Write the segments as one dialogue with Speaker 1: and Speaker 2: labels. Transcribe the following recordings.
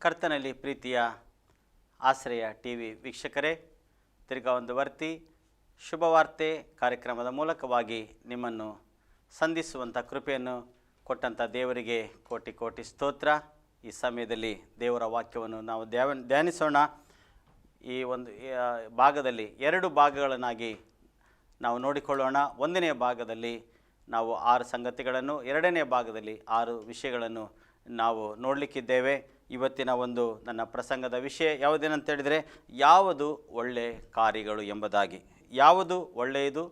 Speaker 1: ಕರ್ತನಲ್ಲಿ ಪ್ರೀತಿಯ ಆಶ್ರಯ ಟಿ ವಿ ವೀಕ್ಷಕರೇ, ತಿರ್ಗಾ ಒಂದು ವರ್ತಿ ಶುಭವಾರ್ತೆ ಕಾರ್ಯಕ್ರಮದ ಮೂಲಕವಾಗಿ ನಿಮ್ಮನ್ನು ಸಂಧಿಸುವಂಥ ಕೃಪೆಯನ್ನು ಕೊಟ್ಟಂಥ ದೇವರಿಗೆ ಕೋಟಿ ಕೋಟಿ ಸ್ತೋತ್ರ. ಈ ಸಮಯದಲ್ಲಿ ದೇವರ ವಾಕ್ಯವನ್ನು ನಾವು ಧ್ಯಾನಿಸೋಣ. ಈ ಒಂದು ಭಾಗದಲ್ಲಿ 2 ಭಾಗಗಳನ್ನಾಗಿ ನಾವು ನೋಡಿಕೊಳ್ಳೋಣ. 1ನೇ ಭಾಗದಲ್ಲಿ ನಾವು 6 ಸಂಗತಿಗಳನ್ನು, 2ನೇ ಭಾಗದಲ್ಲಿ 6 ವಿಷಯಗಳನ್ನು ನಾವು ನೋಡಲಿಕ್ಕಿದ್ದೇವೆ. ಇವತ್ತಿನ ಒಂದು ನನ್ನ ಪ್ರಸಂಗದ ವಿಷಯ ಯಾವುದೇನಂತ ಹೇಳಿದರೆ, ಯಾವುದು ಒಳ್ಳೆ ಕಾರ್ಯಗಳು ಎಂಬುದಾಗಿ. ಯಾವುದು ಒಳ್ಳೆಯದು,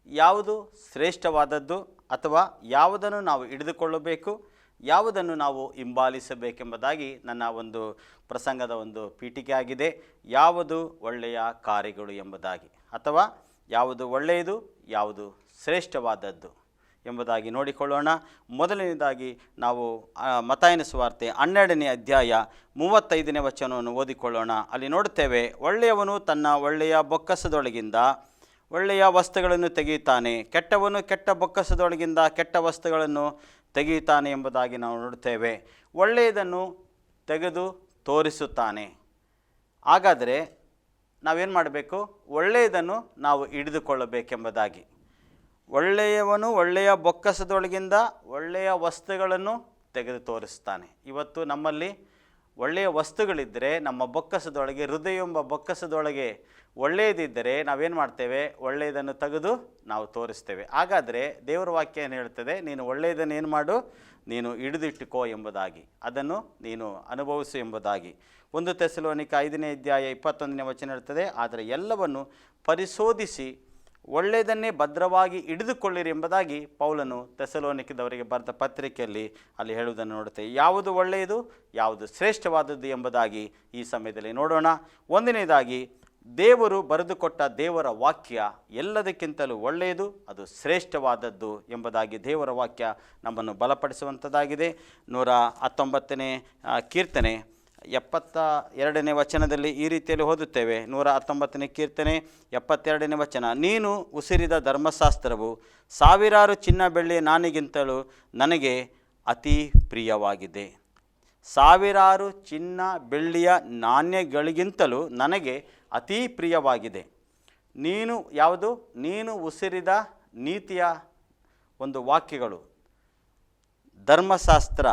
Speaker 1: ಯಾವುದು ಶ್ರೇಷ್ಠವಾದದ್ದು, ಅಥವಾ ಯಾವುದನ್ನು ನಾವು ಹಿಡಿದುಕೊಳ್ಳಬೇಕು, ಯಾವುದನ್ನು ನಾವು ಹಿಂಬಾಲಿಸಬೇಕೆಂಬುದಾಗಿ ನನ್ನ ಒಂದು ಪ್ರಸಂಗದ ಒಂದು ಪೀಠಿಕೆ ಆಗಿದೆ. ಯಾವುದು ಒಳ್ಳೆಯ ಕಾರ್ಯಗಳು ಎಂಬುದಾಗಿ, ಅಥವಾ ಯಾವುದು ಒಳ್ಳೆಯದು, ಯಾವುದು ಶ್ರೇಷ್ಠವಾದದ್ದು ಎಂಬುದಾಗಿ ನೋಡಿಕೊಳ್ಳೋಣ. ಮೊದಲನೇದಾಗಿ ನಾವು ಮತ್ತಾಯನ ಸುವಾರ್ತೆ 12ನೇ ಅಧ್ಯಾಯ 35ನೇ ವಚನವನ್ನು ಓದಿಕೊಳ್ಳೋಣ. ಅಲ್ಲಿ ನೋಡುತ್ತೇವೆ, ಒಳ್ಳೆಯವನು ತನ್ನ ಒಳ್ಳೆಯ ಬೊಕ್ಕಸದೊಳಗಿಂದ ಒಳ್ಳೆಯ ವಸ್ತುಗಳನ್ನು ತೆಗೆಯುತ್ತಾನೆ, ಕೆಟ್ಟವನು ಕೆಟ್ಟ ಬೊಕ್ಕಸದೊಳಗಿಂದ ಕೆಟ್ಟ ವಸ್ತುಗಳನ್ನು ತೆಗೆಯುತ್ತಾನೆ ಎಂಬುದಾಗಿ ನಾವು ನೋಡುತ್ತೇವೆ. ಒಳ್ಳೆಯದನ್ನು ತೆಗೆದು ತೋರಿಸುತ್ತಾನೆ. ಹಾಗಾದರೆ ನಾವೇನು ಮಾಡಬೇಕು? ಒಳ್ಳೆಯದನ್ನು ನಾವು ಹಿಡಿದುಕೊಳ್ಳಬೇಕೆಂಬುದಾಗಿ. ಒಳ್ಳೆಯವನು ಒಳ್ಳೆಯ ಬೊಕ್ಕಸದೊಳಗಿಂದ ಒಳ್ಳೆಯ ವಸ್ತುಗಳನ್ನು ತೆಗೆದು ತೋರಿಸ್ತಾನೆ. ಇವತ್ತು ನಮ್ಮಲ್ಲಿ ಒಳ್ಳೆಯ ವಸ್ತುಗಳಿದ್ದರೆ, ನಮ್ಮ ಬೊಕ್ಕಸದೊಳಗೆ, ಹೃದಯ ಎಂಬ ಬೊಕ್ಕಸದೊಳಗೆ ಒಳ್ಳೆಯದಿದ್ದರೆ ನಾವೇನು ಮಾಡ್ತೇವೆ? ಒಳ್ಳೆಯದನ್ನು ತೆಗೆದು ನಾವು ತೋರಿಸ್ತೇವೆ. ಹಾಗಾದರೆ ದೇವರ ವಾಕ್ಯ ಏನು ಹೇಳ್ತದೆ? ನೀನು ಒಳ್ಳೆಯದನ್ನು ಏನು ಮಾಡು? ನೀನು ಹಿಡಿದಿಟ್ಟುಕೋ ಎಂಬುದಾಗಿ, ಅದನ್ನು ನೀನು ಅನುಭವಿಸು ಎಂಬುದಾಗಿ. 1 ಥೆಸಲೋನಿಕ 5ನೇ ಅಧ್ಯಾಯ 21ನೇ ವಚನ ಹೇಳ್ತದೆ, ಆದರೆ ಎಲ್ಲವನ್ನು ಪರಿಶೋಧಿಸಿ ಒಳ್ಳೆಯದನ್ನೇ ಭದ್ರವಾಗಿ ಹಿಡಿದುಕೊಳ್ಳಿರಿ ಎಂಬುದಾಗಿ ಪೌಲನು ಥೆಸಲೋನಿಕದವರಿಗೆ ಬರೆದ ಪತ್ರಿಕೆಯಲ್ಲಿ ಅಲ್ಲಿ ಹೇಳುವುದನ್ನು ನೋಡುತ್ತೇವೆ. ಯಾವುದು ಒಳ್ಳೆಯದು, ಯಾವುದು ಶ್ರೇಷ್ಠವಾದದ್ದು ಎಂಬುದಾಗಿ ಈ ಸಮಯದಲ್ಲಿ ನೋಡೋಣ. 1ನೇದಾಗಿ, ದೇವರು ಬರೆದುಕೊಟ್ಟ ದೇವರ ವಾಕ್ಯ ಎಲ್ಲದಕ್ಕಿಂತಲೂ ಒಳ್ಳೆಯದು, ಅದು ಶ್ರೇಷ್ಠವಾದದ್ದು ಎಂಬುದಾಗಿ ದೇವರ ವಾಕ್ಯ ನಮ್ಮನ್ನು ಬಲಪಡಿಸುವಂಥದ್ದಾಗಿದೆ. 119ನೇ ಕೀರ್ತನೆ 72ನೇ ವಚನದಲ್ಲಿ ಈ ರೀತಿಯಲ್ಲಿ ಓದುತ್ತೇವೆ. 119ನೇ ಕೀರ್ತನೆ 72ನೇ ವಚನ, ನೀನು ಉಸಿರಿದ ಧರ್ಮಶಾಸ್ತ್ರವು ಸಾವಿರಾರು ಚಿನ್ನ ಬೆಳ್ಳಿಯ ನಾಣ್ಯಕ್ಕಿಂತಲೂ ನನಗೆ ಅತಿ ಪ್ರಿಯವಾಗಿದೆ. ಸಾವಿರಾರು ಚಿನ್ನ ಬೆಳ್ಳಿಯ ನಾಣ್ಯಗಳಿಗಿಂತಲೂ ನನಗೆ ಅತಿ ಪ್ರಿಯವಾಗಿದೆ. ನೀನು ಉಸಿರಿದ ನೀತಿಯ ಒಂದು ವಾಕ್ಯಗಳು, ಧರ್ಮಶಾಸ್ತ್ರ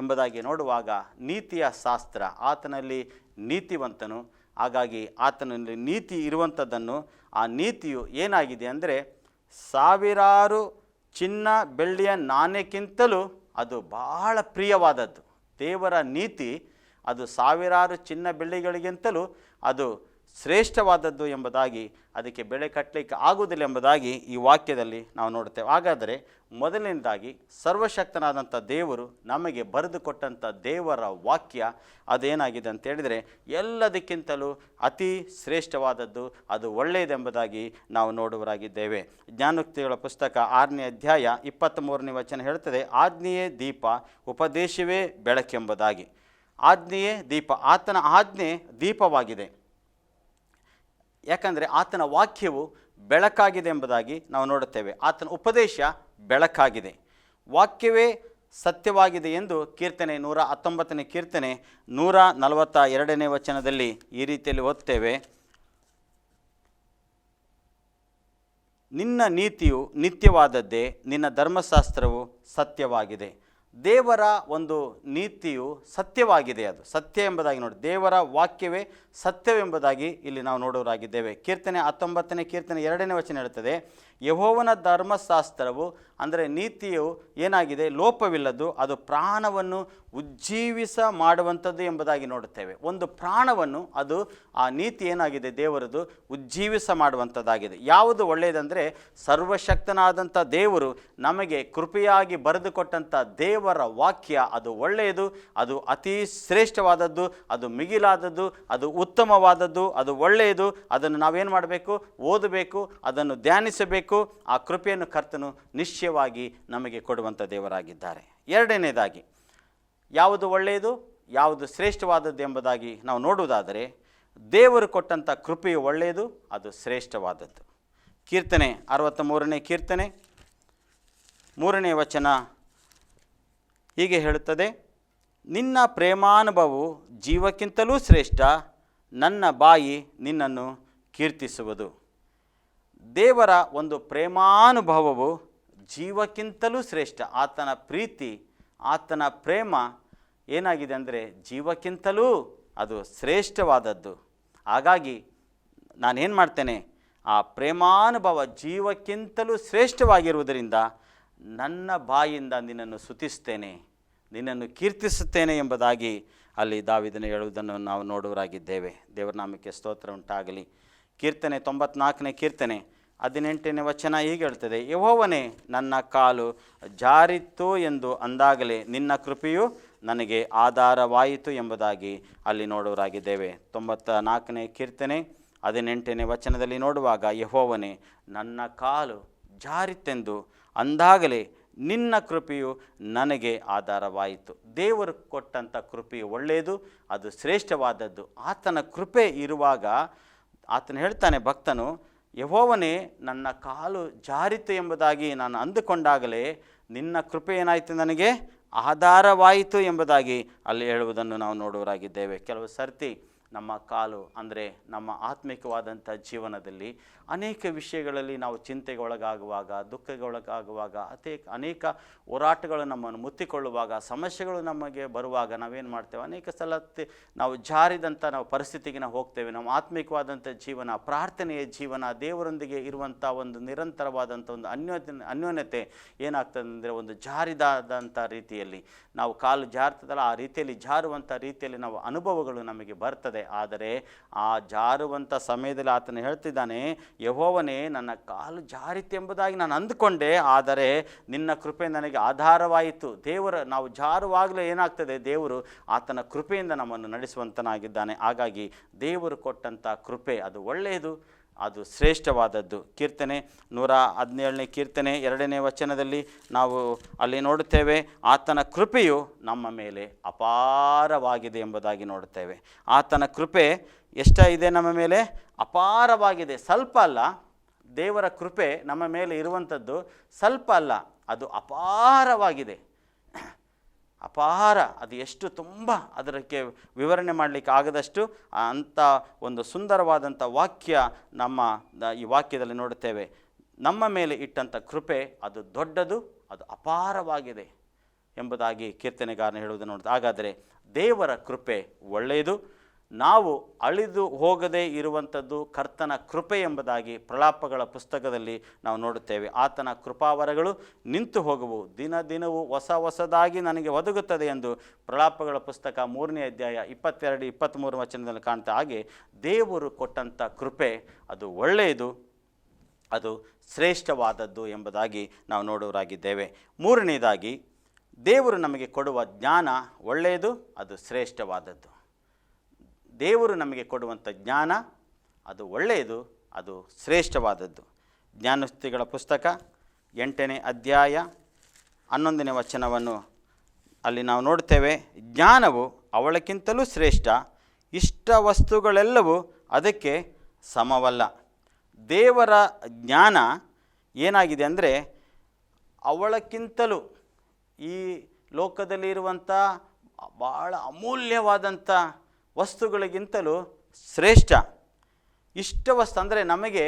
Speaker 1: ಎಂಬುದಾಗಿ ನೋಡುವಾಗ, ನೀತಿಯ ಶಾಸ್ತ್ರ, ಆತನಲ್ಲಿ ನೀತಿವಂತನು. ಹಾಗಾಗಿ ಆತನಲ್ಲಿ ನೀತಿ ಇರುವಂಥದ್ದನ್ನು, ಆ ನೀತಿಯು ಏನಾಗಿದೆ ಅಂದರೆ, ಸಾವಿರಾರು ಚಿನ್ನ ಬೆಳ್ಳಿಯ ನಾಣ್ಯಕ್ಕಿಂತಲೂ ಅದು ಬಹಳ ಪ್ರಿಯವಾದದ್ದು. ದೇವರ ನೀತಿ ಅದು ಸಾವಿರಾರು ಚಿನ್ನ ಬೆಳ್ಳಿಗಳಿಗಿಂತಲೂ ಅದು ಶ್ರೇಷ್ಠವಾದದ್ದು ಎಂಬುದಾಗಿ, ಅದಕ್ಕೆ ಬೆಲೆ ಕಟ್ಟಲಿಕ್ಕೆ ಆಗುವುದಿಲ್ಲ ಎಂಬುದಾಗಿ ಈ ವಾಕ್ಯದಲ್ಲಿ ನಾವು ನೋಡುತ್ತೇವೆ. ಹಾಗಾದರೆ ಮೊದಲನೇದಾಗಿ, ಸರ್ವಶಕ್ತನಾದಂಥ ದೇವರು ನಮಗೆ ಬರೆದುಕೊಟ್ಟಂಥ ದೇವರ ವಾಕ್ಯ ಅದೇನಾಗಿದೆ ಅಂತ ಹೇಳಿದರೆ, ಎಲ್ಲದಕ್ಕಿಂತಲೂ ಅತಿ ಶ್ರೇಷ್ಠವಾದದ್ದು, ಅದು ಒಳ್ಳೆಯದೆಂಬುದಾಗಿ ನಾವು ನೋಡುವರಾಗಿದ್ದೇವೆ. ಜ್ಞಾನೋಕ್ತಿಗಳ ಪುಸ್ತಕ 6ನೇ ಅಧ್ಯಾಯ 23ನೇ ವಚನ ಹೇಳ್ತದೆ, ಆಜ್ಞೆಯೇ ದೀಪ, ಉಪದೇಶವೇ ಬೆಳಕೆಂಬುದಾಗಿ. ಆಜ್ಞೆಯೇ ದೀಪ, ಆತನ ಆಜ್ಞೆ ದೀಪವಾಗಿದೆ. ಯಾಕಂದರೆ ಆತನ ವಾಕ್ಯವು ಬೆಳಕಾಗಿದೆ ಎಂಬುದಾಗಿ ನಾವು ನೋಡುತ್ತೇವೆ. ಆತನ ಉಪದೇಶ ಬೆಳಕಾಗಿದೆ, ವಾಕ್ಯವೇ ಸತ್ಯವಾಗಿದೆ ಎಂದು ಕೀರ್ತನೆ 119ನೇ ಕೀರ್ತನೆ 142ನೇ ವಚನದಲ್ಲಿ ಈ ರೀತಿಯಲ್ಲಿ ಓದ್ತೇವೆ, ನಿನ್ನ ನೀತಿಯು ನಿತ್ಯವಾದದ್ದೇ, ನಿನ್ನ ಧರ್ಮಶಾಸ್ತ್ರವು ಸತ್ಯವಾಗಿದೆ. ದೇವರ ಒಂದು ನೀತಿಯು ಸತ್ಯವಾಗಿದೆ, ಅದು ಸತ್ಯ ಎಂಬುದಾಗಿ ನೋಡಿ, ದೇವರ ವಾಕ್ಯವೇ ಸತ್ಯವೆಂಬುದಾಗಿ ಇಲ್ಲಿ ನಾವು ನೋಡೋರಾಗಿದ್ದೇವೆ. ಕೀರ್ತನೆ 19ನೇ ಕೀರ್ತನೆ 2ನೇ ವಚನ ಹೇಳ್ತದೆ, ಯೆಹೋವನ ಧರ್ಮಶಾಸ್ತ್ರವು ಅಂದರೆ ನೀತಿಯು ಏನಾಗಿದೆ? ಲೋಪವಿಲ್ಲದ್ದು, ಅದು ಪ್ರಾಣವನ್ನು ಉಜ್ಜೀವಿಸ ಮಾಡುವಂಥದ್ದು ಎಂಬುದಾಗಿ ನೋಡುತ್ತೇವೆ. ಒಂದು ಪ್ರಾಣವನ್ನು ಅದು ಆ ನೀತಿ ಏನಾಗಿದೆ? ದೇವರದು ಉಜ್ಜೀವಿಸ ಮಾಡುವಂಥದ್ದಾಗಿದೆ. ಯಾವುದು ಒಳ್ಳೆಯದಂದರೆ, ಸರ್ವಶಕ್ತನಾದಂಥ ದೇವರು ನಮಗೆ ಕೃಪೆಯಾಗಿ ಬರೆದುಕೊಟ್ಟಂಥ ದೇವರ ವಾಕ್ಯ ಅದು ಒಳ್ಳೆಯದು, ಅದು ಅತಿ ಶ್ರೇಷ್ಠವಾದದ್ದು, ಅದು ಮಿಗಿಲಾದದ್ದು, ಅದು ಉತ್ತಮವಾದದ್ದು, ಅದು ಒಳ್ಳೆಯದು. ಅದನ್ನು ನಾವೇನು ಮಾಡಬೇಕು? ಓದಬೇಕು, ಅದನ್ನು ಧ್ಯಾನಿಸಬೇಕು. ಆ ಕೃಪೆಯನ್ನು ಕರ್ತನು ನಿಶ್ಚಯವಾಗಿ ನಮಗೆ ಕೊಡುವಂಥ ದೇವರಾಗಿದ್ದಾರೆ. 2ನೇದಾಗಿ, ಯಾವುದು ಒಳ್ಳೆಯದು, ಯಾವುದು ಶ್ರೇಷ್ಠವಾದದ್ದು ಎಂಬುದಾಗಿ ನಾವು ನೋಡುವುದಾದರೆ, ದೇವರು ಕೊಟ್ಟಂಥ ಕೃಪೆಯು ಒಳ್ಳೆಯದು, ಅದು ಶ್ರೇಷ್ಠವಾದದ್ದು. ಕೀರ್ತನೆ 63ನೇ ಕೀರ್ತನೆ 3ನೇ ವಚನ ಹೀಗೆ ಹೇಳುತ್ತದೆ, ನಿನ್ನ ಪ್ರೇಮಾನುಭವವು ಜೀವಕ್ಕಿಂತಲೂ ಶ್ರೇಷ್ಠ, ನನ್ನ ಬಾಯಿ ನಿನ್ನನ್ನು ಕೀರ್ತಿಸುವುದು. ದೇವರ ಒಂದು ಪ್ರೇಮಾನುಭವವು ಜೀವಕ್ಕಿಂತಲೂ ಶ್ರೇಷ್ಠ. ಆತನ ಪ್ರೀತಿ, ಆತನ ಪ್ರೇಮ ಏನಾಗಿದೆ ಅಂದರೆ ಜೀವಕ್ಕಿಂತಲೂ ಅದು ಶ್ರೇಷ್ಠವಾದದ್ದು. ಹಾಗಾಗಿ ನಾನೇನು ಮಾಡ್ತೇನೆ, ಆ ಪ್ರೇಮಾನುಭವ ಜೀವಕ್ಕಿಂತಲೂ ಶ್ರೇಷ್ಠವಾಗಿರುವುದರಿಂದ ನನ್ನ ಬಾಯಿಂದ ನಿನ್ನನ್ನು ಸ್ತುತಿಸ್ತೇನೆ, ನಿನ್ನನ್ನು ಕೀರ್ತಿಸುತ್ತೇನೆ ಎಂಬುದಾಗಿ ಅಲ್ಲಿ ದಾವೀದನು ಹೇಳುವುದನ್ನು ನಾವು ನೋಡುವರಾಗಿದ್ದೇವೆ. ದೇವರ ನಾಮಕ್ಕೆ ಸ್ತೋತ್ರ ಉಂಟಾಗಲಿ. ಕೀರ್ತನೆ 94ನೇ ಕೀರ್ತನೆ 18ನೇ ವಚನ ಹೀಗೆ ಹೇಳ್ತದೆ, ಯೆಹೋವನೇ ನನ್ನ ಕಾಲು ಜಾರಿತ್ತು ಎಂದು ಅಂದಾಗಲೇ ನಿನ್ನ ಕೃಪೆಯು ನನಗೆ ಆಧಾರವಾಯಿತು ಎಂಬುದಾಗಿ ಅಲ್ಲಿ ನೋಡುವರಾಗಿದ್ದೇವೆ. 94ನೇ ಕೀರ್ತನೆ 18ನೇ ವಚನದಲ್ಲಿ ನೋಡುವಾಗ, ಯೆಹೋವನೇ ನನ್ನ ಕಾಲು ಜಾರಿತೆಂದು ಅಂದಾಗಲೇ ನಿನ್ನ ಕೃಪೆಯು ನನಗೆ ಆಧಾರವಾಯಿತು. ದೇವರು ಕೊಟ್ಟಂಥ ಕೃಪೆಯು ಒಳ್ಳೆಯದು, ಅದು ಶ್ರೇಷ್ಠವಾದದ್ದು. ಆತನ ಕೃಪೆ ಇರುವಾಗ ಆತನು ಹೇಳ್ತಾನೆ, ಭಕ್ತನು, ಯೆಹೋವನೇ ನನ್ನ ಕಾಲು ಜಾರಿತು ಎಂಬುದಾಗಿ ನಾನು ಅಂದುಕೊಂಡಾಗಲೇ ನಿನ್ನ ಕೃಪೆ ಏನಾಯಿತು, ನನಗೆ ಆಧಾರವಾಯಿತು ಎಂಬುದಾಗಿ ಅಲ್ಲಿ ಹೇಳುವುದನ್ನು ನಾವು ನೋಡುವರಾಗಿದ್ದೇವೆ. ಕೆಲವು ಸರ್ತಿ ನಮ್ಮ ಕಾಲು ಅಂದರೆ ನಮ್ಮ ಆತ್ಮಿಕವಾದಂಥ ಜೀವನದಲ್ಲಿ ಅನೇಕ ವಿಷಯಗಳಲ್ಲಿ ನಾವು ಚಿಂತೆಗೆ ಒಳಗಾಗುವಾಗ, ದುಃಖಕ್ಕೆ ಒಳಗಾಗುವಾಗ, ಅನೇಕ ಹೋರಾಟಗಳು ನಮ್ಮನ್ನು ಮುತ್ತಿಕೊಳ್ಳುವಾಗ, ಸಮಸ್ಯೆಗಳು ನಮಗೆ ಬರುವಾಗ ನಾವೇನು ಮಾಡ್ತೇವೆ, ಅನೇಕ ಸಲ ನಾವು ಜಾರಿದಂಥ ನಾವು ಪರಿಸ್ಥಿತಿಗೆ ನಾವು ಹೋಗ್ತೇವೆ. ನಮ್ಮ ಆತ್ಮಿಕವಾದಂಥ ಜೀವನ, ಪ್ರಾರ್ಥನೆಯ ಜೀವನ, ದೇವರೊಂದಿಗೆ ಇರುವಂಥ ಒಂದು ನಿರಂತರವಾದಂಥ ಒಂದು ಅನ್ಯೋನ್ಯತೆ ಏನಾಗ್ತದೆ ಅಂದರೆ ಒಂದು ಜಾರಿದಾದಂಥ ರೀತಿಯಲ್ಲಿ ನಾವು ಕಾಲು ಜಾರ್ತದಲ್ಲ, ಆ ರೀತಿಯಲ್ಲಿ ಜಾರುವಂಥ ರೀತಿಯಲ್ಲಿ ನಾವು ಅನುಭವಗಳು ನಮಗೆ ಬರ್ತದೆ. ಆದರೆ ಆ ಜಾರುವಂಥ ಸಮಯದಲ್ಲಿ ಆತನು ಹೇಳ್ತಿದ್ದಾನೆ, ಯೆಹೋವನೇ ನನ್ನ ಕಾಲು ಜಾರಿತೆಂಬುದಾಗಿ ನಾನು ಅಂದುಕೊಂಡೆ, ಆದರೆ ನಿನ್ನ ಕೃಪೆ ನನಗೆ ಆಧಾರವಾಯಿತು. ನಾವು ಜಾರುವಾಗಲೇ ಏನಾಗ್ತದೆ, ದೇವರು ಆತನ ಕೃಪೆಯಿಂದ ನಮ್ಮನ್ನು ನಡೆಸುವಂತನಾಗಿದ್ದಾನೆ. ಹಾಗಾಗಿ ದೇವರು ಕೊಟ್ಟಂಥ ಕೃಪೆ ಅದು ಒಳ್ಳೆಯದು, ಅದು ಶ್ರೇಷ್ಠವಾದದ್ದು. ಕೀರ್ತನೆ 117ನೇ ಕೀರ್ತನೆ 2ನೇ ವಚನದಲ್ಲಿ ನಾವು ಅಲ್ಲಿ ನೋಡುತ್ತೇವೆ, ಆತನ ಕೃಪೆಯು ನಮ್ಮ ಮೇಲೆ ಅಪಾರವಾಗಿದೆ ಎಂಬುದಾಗಿ ನೋಡುತ್ತೇವೆ. ಆತನ ಕೃಪೆ ಎಷ್ಟಿದೆ ನಮ್ಮ ಮೇಲೆ? ಅಪಾರವಾಗಿದೆ. ಸ್ವಲ್ಪ ಅಲ್ಲ, ದೇವರ ಕೃಪೆ ನಮ್ಮ ಮೇಲೆ ಇರುವಂಥದ್ದು ಸ್ವಲ್ಪ ಅಲ್ಲ, ಅದು ಅಪಾರವಾಗಿದೆ. ಅಪಾರ, ಅದು ಎಷ್ಟು ತುಂಬ ಅದಕ್ಕೆ ವಿವರಣೆ ಮಾಡಲಿಕ್ಕೆ ಆಗದಷ್ಟು ಅಂಥ ಒಂದು ಸುಂದರವಾದಂಥ ವಾಕ್ಯ ನಮ್ಮ ಈ ವಾಕ್ಯದಲ್ಲಿ ನೋಡುತ್ತೇವೆ. ನಮ್ಮ ಮೇಲೆ ಇಟ್ಟಂಥ ಕೃಪೆ ಅದು ದೊಡ್ಡದು, ಅದು ಅಪಾರವಾಗಿದೆ ಎಂಬುದಾಗಿ ಕೀರ್ತನೆಗಾರನ ಹೇಳುವುದು ನೋಡುತ್ತೆ. ಹಾಗಾದರೆ ದೇವರ ಕೃಪೆ ಒಳ್ಳೆಯದು. ನಾವು ಅಳಿದು ಹೋಗದೇ ಇರುವಂಥದ್ದು ಕರ್ತನ ಕೃಪೆ ಎಂಬುದಾಗಿ ಪ್ರಲಾಪಗಳ ಪುಸ್ತಕದಲ್ಲಿ ನಾವು ನೋಡುತ್ತೇವೆ. ಆತನ ಕೃಪಾವರಗಳು ನಿಂತು ಹೋಗುವು, ದಿನ ದಿನವೂ ಹೊಸದಾಗಿ ನನಗೆ ಒದಗುತ್ತದೆ ಎಂದು ಪ್ರಲಾಪಗಳ ಪುಸ್ತಕ 3ನೇ ಅಧ್ಯಾಯ 22-23 ವಚನದಲ್ಲಿ ಕಾಣ್ತಾ. ಹಾಗೆ ದೇವರು ಕೊಟ್ಟಂಥ ಕೃಪೆ ಅದು ಒಳ್ಳೆಯದು, ಅದು ಶ್ರೇಷ್ಠವಾದದ್ದು ಎಂಬುದಾಗಿ ನಾವು ನೋಡುವರಾಗಿದ್ದೇವೆ. ಮೂರನೇದಾಗಿ, ದೇವರು ನಮಗೆ ಕೊಡುವ ಜ್ಞಾನ ಒಳ್ಳೆಯದು, ಅದು ಶ್ರೇಷ್ಠವಾದದ್ದು. ದೇವರು ನಮಗೆ ಕೊಡುವಂಥ ಜ್ಞಾನ ಅದು ಒಳ್ಳೆಯದು, ಅದು ಶ್ರೇಷ್ಠವಾದದ್ದು. ಜ್ಞಾನೋಕ್ತಿಗಳ ಪುಸ್ತಕ 8ನೇ ಅಧ್ಯಾಯ 11ನೇ ವಚನವನ್ನು ಅಲ್ಲಿ ನಾವು ನೋಡ್ತೇವೆ. ಜ್ಞಾನವು ಅವಳಕ್ಕಿಂತಲೂ ಶ್ರೇಷ್ಠ, ಇಷ್ಟ ವಸ್ತುಗಳೆಲ್ಲವೂ ಅದಕ್ಕೆ ಸಮವಲ್ಲ. ದೇವರ ಜ್ಞಾನ ಏನಾಗಿದೆ ಅಂದರೆ ಅವಳಕ್ಕಿಂತಲೂ ಈ ಲೋಕದಲ್ಲಿ ಇರುವಂಥ ಭಾಳ ಅಮೂಲ್ಯವಾದಂಥ ವಸ್ತುಗಳಿಗಿಂತಲೂ ಶ್ರೇಷ್ಠ. ಇಷ್ಟ ವಸ್ತು ಅಂದರೆ ನಮಗೆ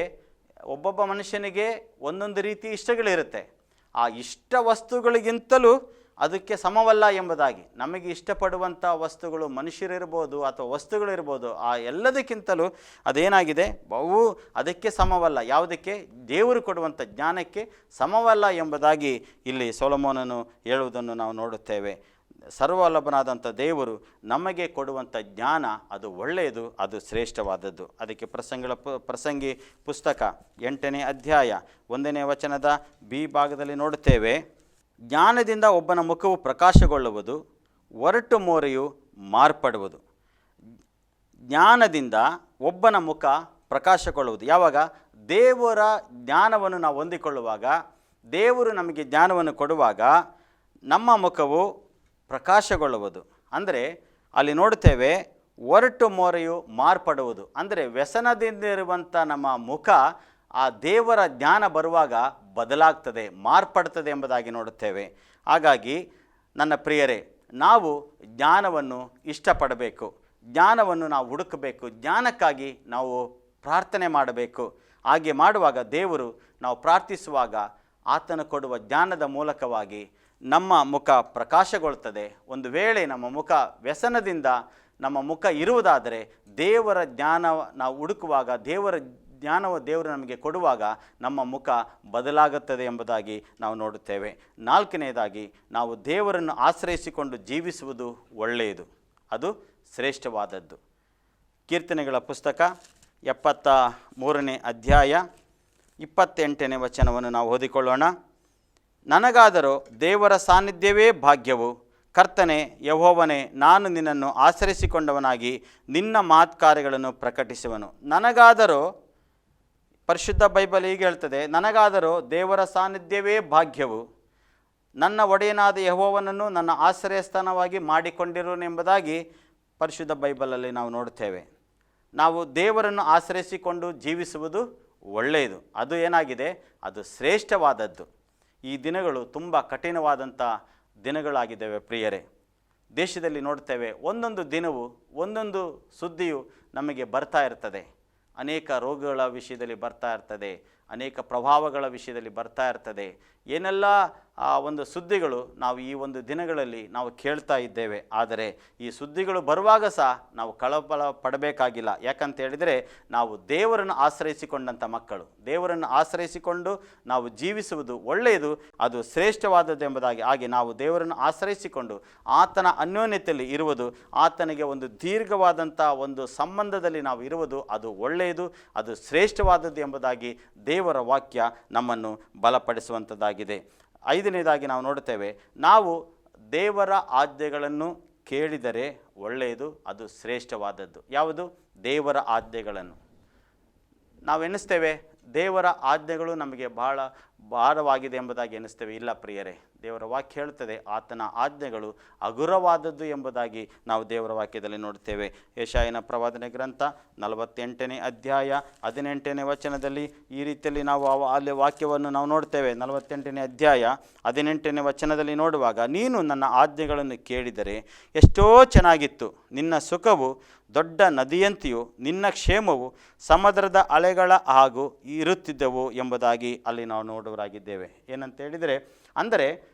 Speaker 1: ಒಬ್ಬೊಬ್ಬ ಮನುಷ್ಯನಿಗೆ ಒಂದೊಂದು ರೀತಿ ಇಷ್ಟಗಳಿರುತ್ತೆ. ಆ ಇಷ್ಟ ವಸ್ತುಗಳಿಗಿಂತಲೂ ಅದಕ್ಕೆ ಸಮವಲ್ಲ ಎಂಬುದಾಗಿ, ನಮಗೆ ಇಷ್ಟಪಡುವಂಥ ವಸ್ತುಗಳು ಮನುಷ್ಯರಿರ್ಬೋದು ಅಥವಾ ವಸ್ತುಗಳಿರ್ಬೋದು, ಆ ಎಲ್ಲದಕ್ಕಿಂತಲೂ ಅದೇನಾಗಿದೆ, ಅದಕ್ಕೆ ಸಮವಲ್ಲ. ಯಾವುದಕ್ಕೆ? ದೇವರು ಕೊಡುವಂಥ ಜ್ಞಾನಕ್ಕೆ ಸಮವಲ್ಲ ಎಂಬುದಾಗಿ ಇಲ್ಲಿ ಸೊಲೊಮೋನನು ಹೇಳುವುದನ್ನು ನಾವು ನೋಡುತ್ತೇವೆ. ಸರ್ವವಲ್ಲಭನಾದಂಥ ದೇವರು ನಮಗೆ ಕೊಡುವಂಥ ಜ್ಞಾನ ಅದು ಒಳ್ಳೆಯದು, ಅದು ಶ್ರೇಷ್ಠವಾದದ್ದು. ಅದಕ್ಕೆ ಪ್ರಸಂಗಿ ಪುಸ್ತಕ 8ನೇ ಅಧ್ಯಾಯ 1ನೇ ವಚನದ ಬಿ ಭಾಗದಲ್ಲಿ ನೋಡುತ್ತೇವೆ, ಜ್ಞಾನದಿಂದ ಒಬ್ಬನ ಮುಖವು ಪ್ರಕಾಶಗೊಳ್ಳುವುದು, ಒರಟು ಮೋರೆಯು ಮಾರ್ಪಡುವುದು. ಜ್ಞಾನದಿಂದ ಒಬ್ಬನ ಮುಖ ಪ್ರಕಾಶಗೊಳ್ಳುವುದು. ಯಾವಾಗ? ದೇವರ ಜ್ಞಾನವನ್ನು ನಾವು ಹೊಂದಿಕೊಳ್ಳುವಾಗ, ದೇವರು ನಮಗೆ ಜ್ಞಾನವನ್ನು ಕೊಡುವಾಗ ನಮ್ಮ ಮುಖವು ಪ್ರಕಾಶಗೊಳ್ಳುವುದು. ಅಂದರೆ ಅಲ್ಲಿ ನೋಡುತ್ತೇವೆ, ಒರಟು ಮೋರೆಯು ಮಾರ್ಪಡುವುದು. ಅಂದರೆ ವ್ಯಸನದಿಂದಿರುವಂಥ ನಮ್ಮ ಮುಖ ಆ ದೇವರ ಜ್ಞಾನ ಬರುವಾಗ ಬದಲಾಗ್ತದೆ, ಮಾರ್ಪಡ್ತದೆ ಎಂಬುದಾಗಿ ನೋಡುತ್ತೇವೆ. ಹಾಗಾಗಿ ನನ್ನ ಪ್ರಿಯರೇ, ನಾವು ಜ್ಞಾನವನ್ನು ಇಷ್ಟಪಡಬೇಕು, ಜ್ಞಾನವನ್ನು ನಾವು ಹುಡುಕಬೇಕು, ಜ್ಞಾನಕ್ಕಾಗಿ ನಾವು ಪ್ರಾರ್ಥನೆ ಮಾಡಬೇಕು. ಹಾಗೆ ಮಾಡುವಾಗ ದೇವರು ನಾವು ಪ್ರಾರ್ಥಿಸುವಾಗ ಆತನು ಕೊಡುವ ಜ್ಞಾನದ ಮೂಲಕವಾಗಿ ನಮ್ಮ ಮುಖ ಪ್ರಕಾಶಗೊಳ್ತದೆ. ಒಂದು ವೇಳೆ ನಮ್ಮ ಮುಖ ವ್ಯಸನದಿಂದ ನಮ್ಮ ಮುಖ ಇರುವುದಾದರೆ ದೇವರ ಜ್ಞಾನ ನಾವು ಹುಡುಕುವಾಗ, ದೇವರ ಜ್ಞಾನವು ದೇವರು ನಮಗೆ ಕೊಡುವಾಗ ನಮ್ಮ ಮುಖ ಬದಲಾಗುತ್ತದೆ ಎಂಬುದಾಗಿ ನಾವು ನೋಡುತ್ತೇವೆ. ನಾಲ್ಕನೆಯದಾಗಿ, ನಾವು ದೇವರನ್ನು ಆಶ್ರಯಿಸಿಕೊಂಡು ಜೀವಿಸುವುದು ಒಳ್ಳೆಯದು, ಅದು ಶ್ರೇಷ್ಠವಾದದ್ದು. ಕೀರ್ತನೆಗಳ ಪುಸ್ತಕ 73ನೇ ಅಧ್ಯಾಯ 28ನೇ ವಚನವನ್ನು ನಾವು ಓದಿಕೊಳ್ಳೋಣ. ನನಗಾದರೂ ದೇವರ ಸಾನ್ನಿಧ್ಯವೇ ಭಾಗ್ಯವು, ಕರ್ತನೆ ಯೆಹೋವನೇ, ನಾನು ನಿನ್ನನ್ನು ಆಶ್ರಯಿಸಿಕೊಂಡವನಾಗಿ ನಿನ್ನ ಮಾತ್ಕಾರ್ಯಗಳನ್ನು ಪ್ರಕಟಿಸುವನು. ನನಗಾದರೂ, ಪರಿಶುದ್ಧ ಬೈಬಲ್ ಹೀಗೆ ಹೇಳ್ತದೆ, ನನಗಾದರೂ ದೇವರ ಸಾನ್ನಿಧ್ಯವೇ ಭಾಗ್ಯವು, ನನ್ನ ಒಡೆಯನಾದ ಯೆಹೋವನನ್ನು ನನ್ನ ಆಶ್ರಯ ಸ್ಥಾನವಾಗಿ ಮಾಡಿಕೊಂಡಿರುವನೆಂಬುದಾಗಿ ಪರಿಶುದ್ಧ ಬೈಬಲಲ್ಲಿ ನಾವು ನೋಡುತ್ತೇವೆ. ನಾವು ದೇವರನ್ನು ಆಶ್ರಯಿಸಿಕೊಂಡು ಜೀವಿಸುವುದು ಒಳ್ಳೆಯದು, ಅದು ಏನಾಗಿದೆ, ಅದು ಶ್ರೇಷ್ಠವಾದದ್ದು. ಈ ದಿನಗಳು ತುಂಬ ಕಠಿಣವಾದಂಥ ದಿನಗಳಾಗಿದ್ದಾವೆ ಪ್ರಿಯರೇ. ದೇಶದಲ್ಲಿ ನೋಡ್ತೇವೆ, ಒಂದೊಂದು ದಿನವೂ ಒಂದೊಂದು ಸುದ್ದಿಯು ನಮಗೆ ಬರ್ತಾ ಇರ್ತದೆ. ಅನೇಕ ರೋಗಗಳ ವಿಷಯದಲ್ಲಿ ಬರ್ತಾ ಇರ್ತದೆ, ಅನೇಕ ಪ್ರಭಾವಗಳ ವಿಷಯದಲ್ಲಿ ಬರ್ತಾ ಇರ್ತದೆ. ಏನೆಲ್ಲ ಒಂದು ಸುದ್ದಿಗಳು ನಾವು ಈ ಒಂದು ದಿನಗಳಲ್ಲಿ ನಾವು ಕೇಳ್ತಾ ಇದ್ದೇವೆ. ಆದರೆ ಈ ಸುದ್ದಿಗಳು ಬರುವಾಗ ಸಹ ನಾವು ಕಳವಳ ಪಡಬೇಕಾಗಿಲ್ಲ. ಯಾಕಂತ ಹೇಳಿದರೆ ನಾವು ದೇವರನ್ನು ಆಶ್ರಯಿಸಿಕೊಂಡಂಥ ಮಕ್ಕಳು, ದೇವರನ್ನು ಆಶ್ರಯಿಸಿಕೊಂಡು ನಾವು ಜೀವಿಸುವುದು ಒಳ್ಳೆಯದು, ಅದು ಶ್ರೇಷ್ಠವಾದದ್ದು ಎಂಬುದಾಗಿ. ಹಾಗೆ ನಾವು ದೇವರನ್ನು ಆಶ್ರಯಿಸಿಕೊಂಡು ಆತನ ಅನ್ಯೋನ್ಯತೆಯಲ್ಲಿ ಇರುವುದು, ಆತನಿಗೆ ಒಂದು ದೀರ್ಘವಾದಂಥ ಒಂದು ಸಂಬಂಧದಲ್ಲಿ ನಾವು ಇರುವುದು, ಅದು ಒಳ್ಳೆಯದು, ಅದು ಶ್ರೇಷ್ಠವಾದದ್ದು ಎಂಬುದಾಗಿ ದೇವರ ವಾಕ್ಯ ನಮ್ಮನ್ನು ಬಲಪಡಿಸುವಂಥದ್ದಾಗಿದೆ. ಐದನೇದಾಗಿ ನಾವು ನೋಡುತ್ತೇವೆ, ನಾವು ದೇವರ ಆಜ್ಞೆಗಳನ್ನು ಕೇಳಿದರೆ ಒಳ್ಳೆಯದು, ಅದು ಶ್ರೇಷ್ಠವಾದದ್ದು. ಯಾವುದು? ದೇವರ ಆಜ್ಞೆಗಳನ್ನು ನಾವು ಎನ್ನಿಸ್ತೇವೆ ದೇವರ ಆಜ್ಞೆಗಳು ನಮಗೆ ಬಹಳ ಭಾರವಾಗಿದೆ ಎಂಬುದಾಗಿ ಎನ್ನಿಸ್ತೇವೆ. ಇಲ್ಲ ಪ್ರಿಯರೇ, ದೇವರ ವಾಕ್ಯ ಹೇಳುತ್ತದೆ ಆತನ ಆಜ್ಞೆಗಳು ಹಗುರವಾದದ್ದು ಎಂಬುದಾಗಿ ನಾವು ದೇವರ ವಾಕ್ಯದಲ್ಲಿ ನೋಡುತ್ತೇವೆ. ಯೆಶಾಯನ ಪ್ರವಾದನೆ ಗ್ರಂಥ 48ನೇ ಅಧ್ಯಾಯ 18ನೇ ವಚನದಲ್ಲಿ ಈ ರೀತಿಯಲ್ಲಿ ನಾವು ಅಲ್ಲಿ ವಾಕ್ಯವನ್ನು ನಾವು ನೋಡ್ತೇವೆ. 48ನೇ ಅಧ್ಯಾಯ 18ನೇ ವಚನದಲ್ಲಿ ನೋಡುವಾಗ, ನೀನು ನನ್ನ ಆಜ್ಞೆಗಳನ್ನು ಕೇಳಿದರೆ ಎಷ್ಟೋ ಚೆನ್ನಾಗಿತ್ತು, ನಿನ್ನ ಸುಖವು ದೊಡ್ಡ ನದಿಯಂತೆಯೂ ನಿನ್ನ ಕ್ಷೇಮವು ಸಮುದ್ರದ ಅಲೆಗಳ ಹಾಗೂ ಇರುತ್ತಿದ್ದವು ಎಂಬುದಾಗಿ ಅಲ್ಲಿ ನಾವು ನೋಡುವರಾಗಿದ್ದೇವೆ. ಏನಂತ ಹೇಳಿದರೆ, ಅಂದರೆ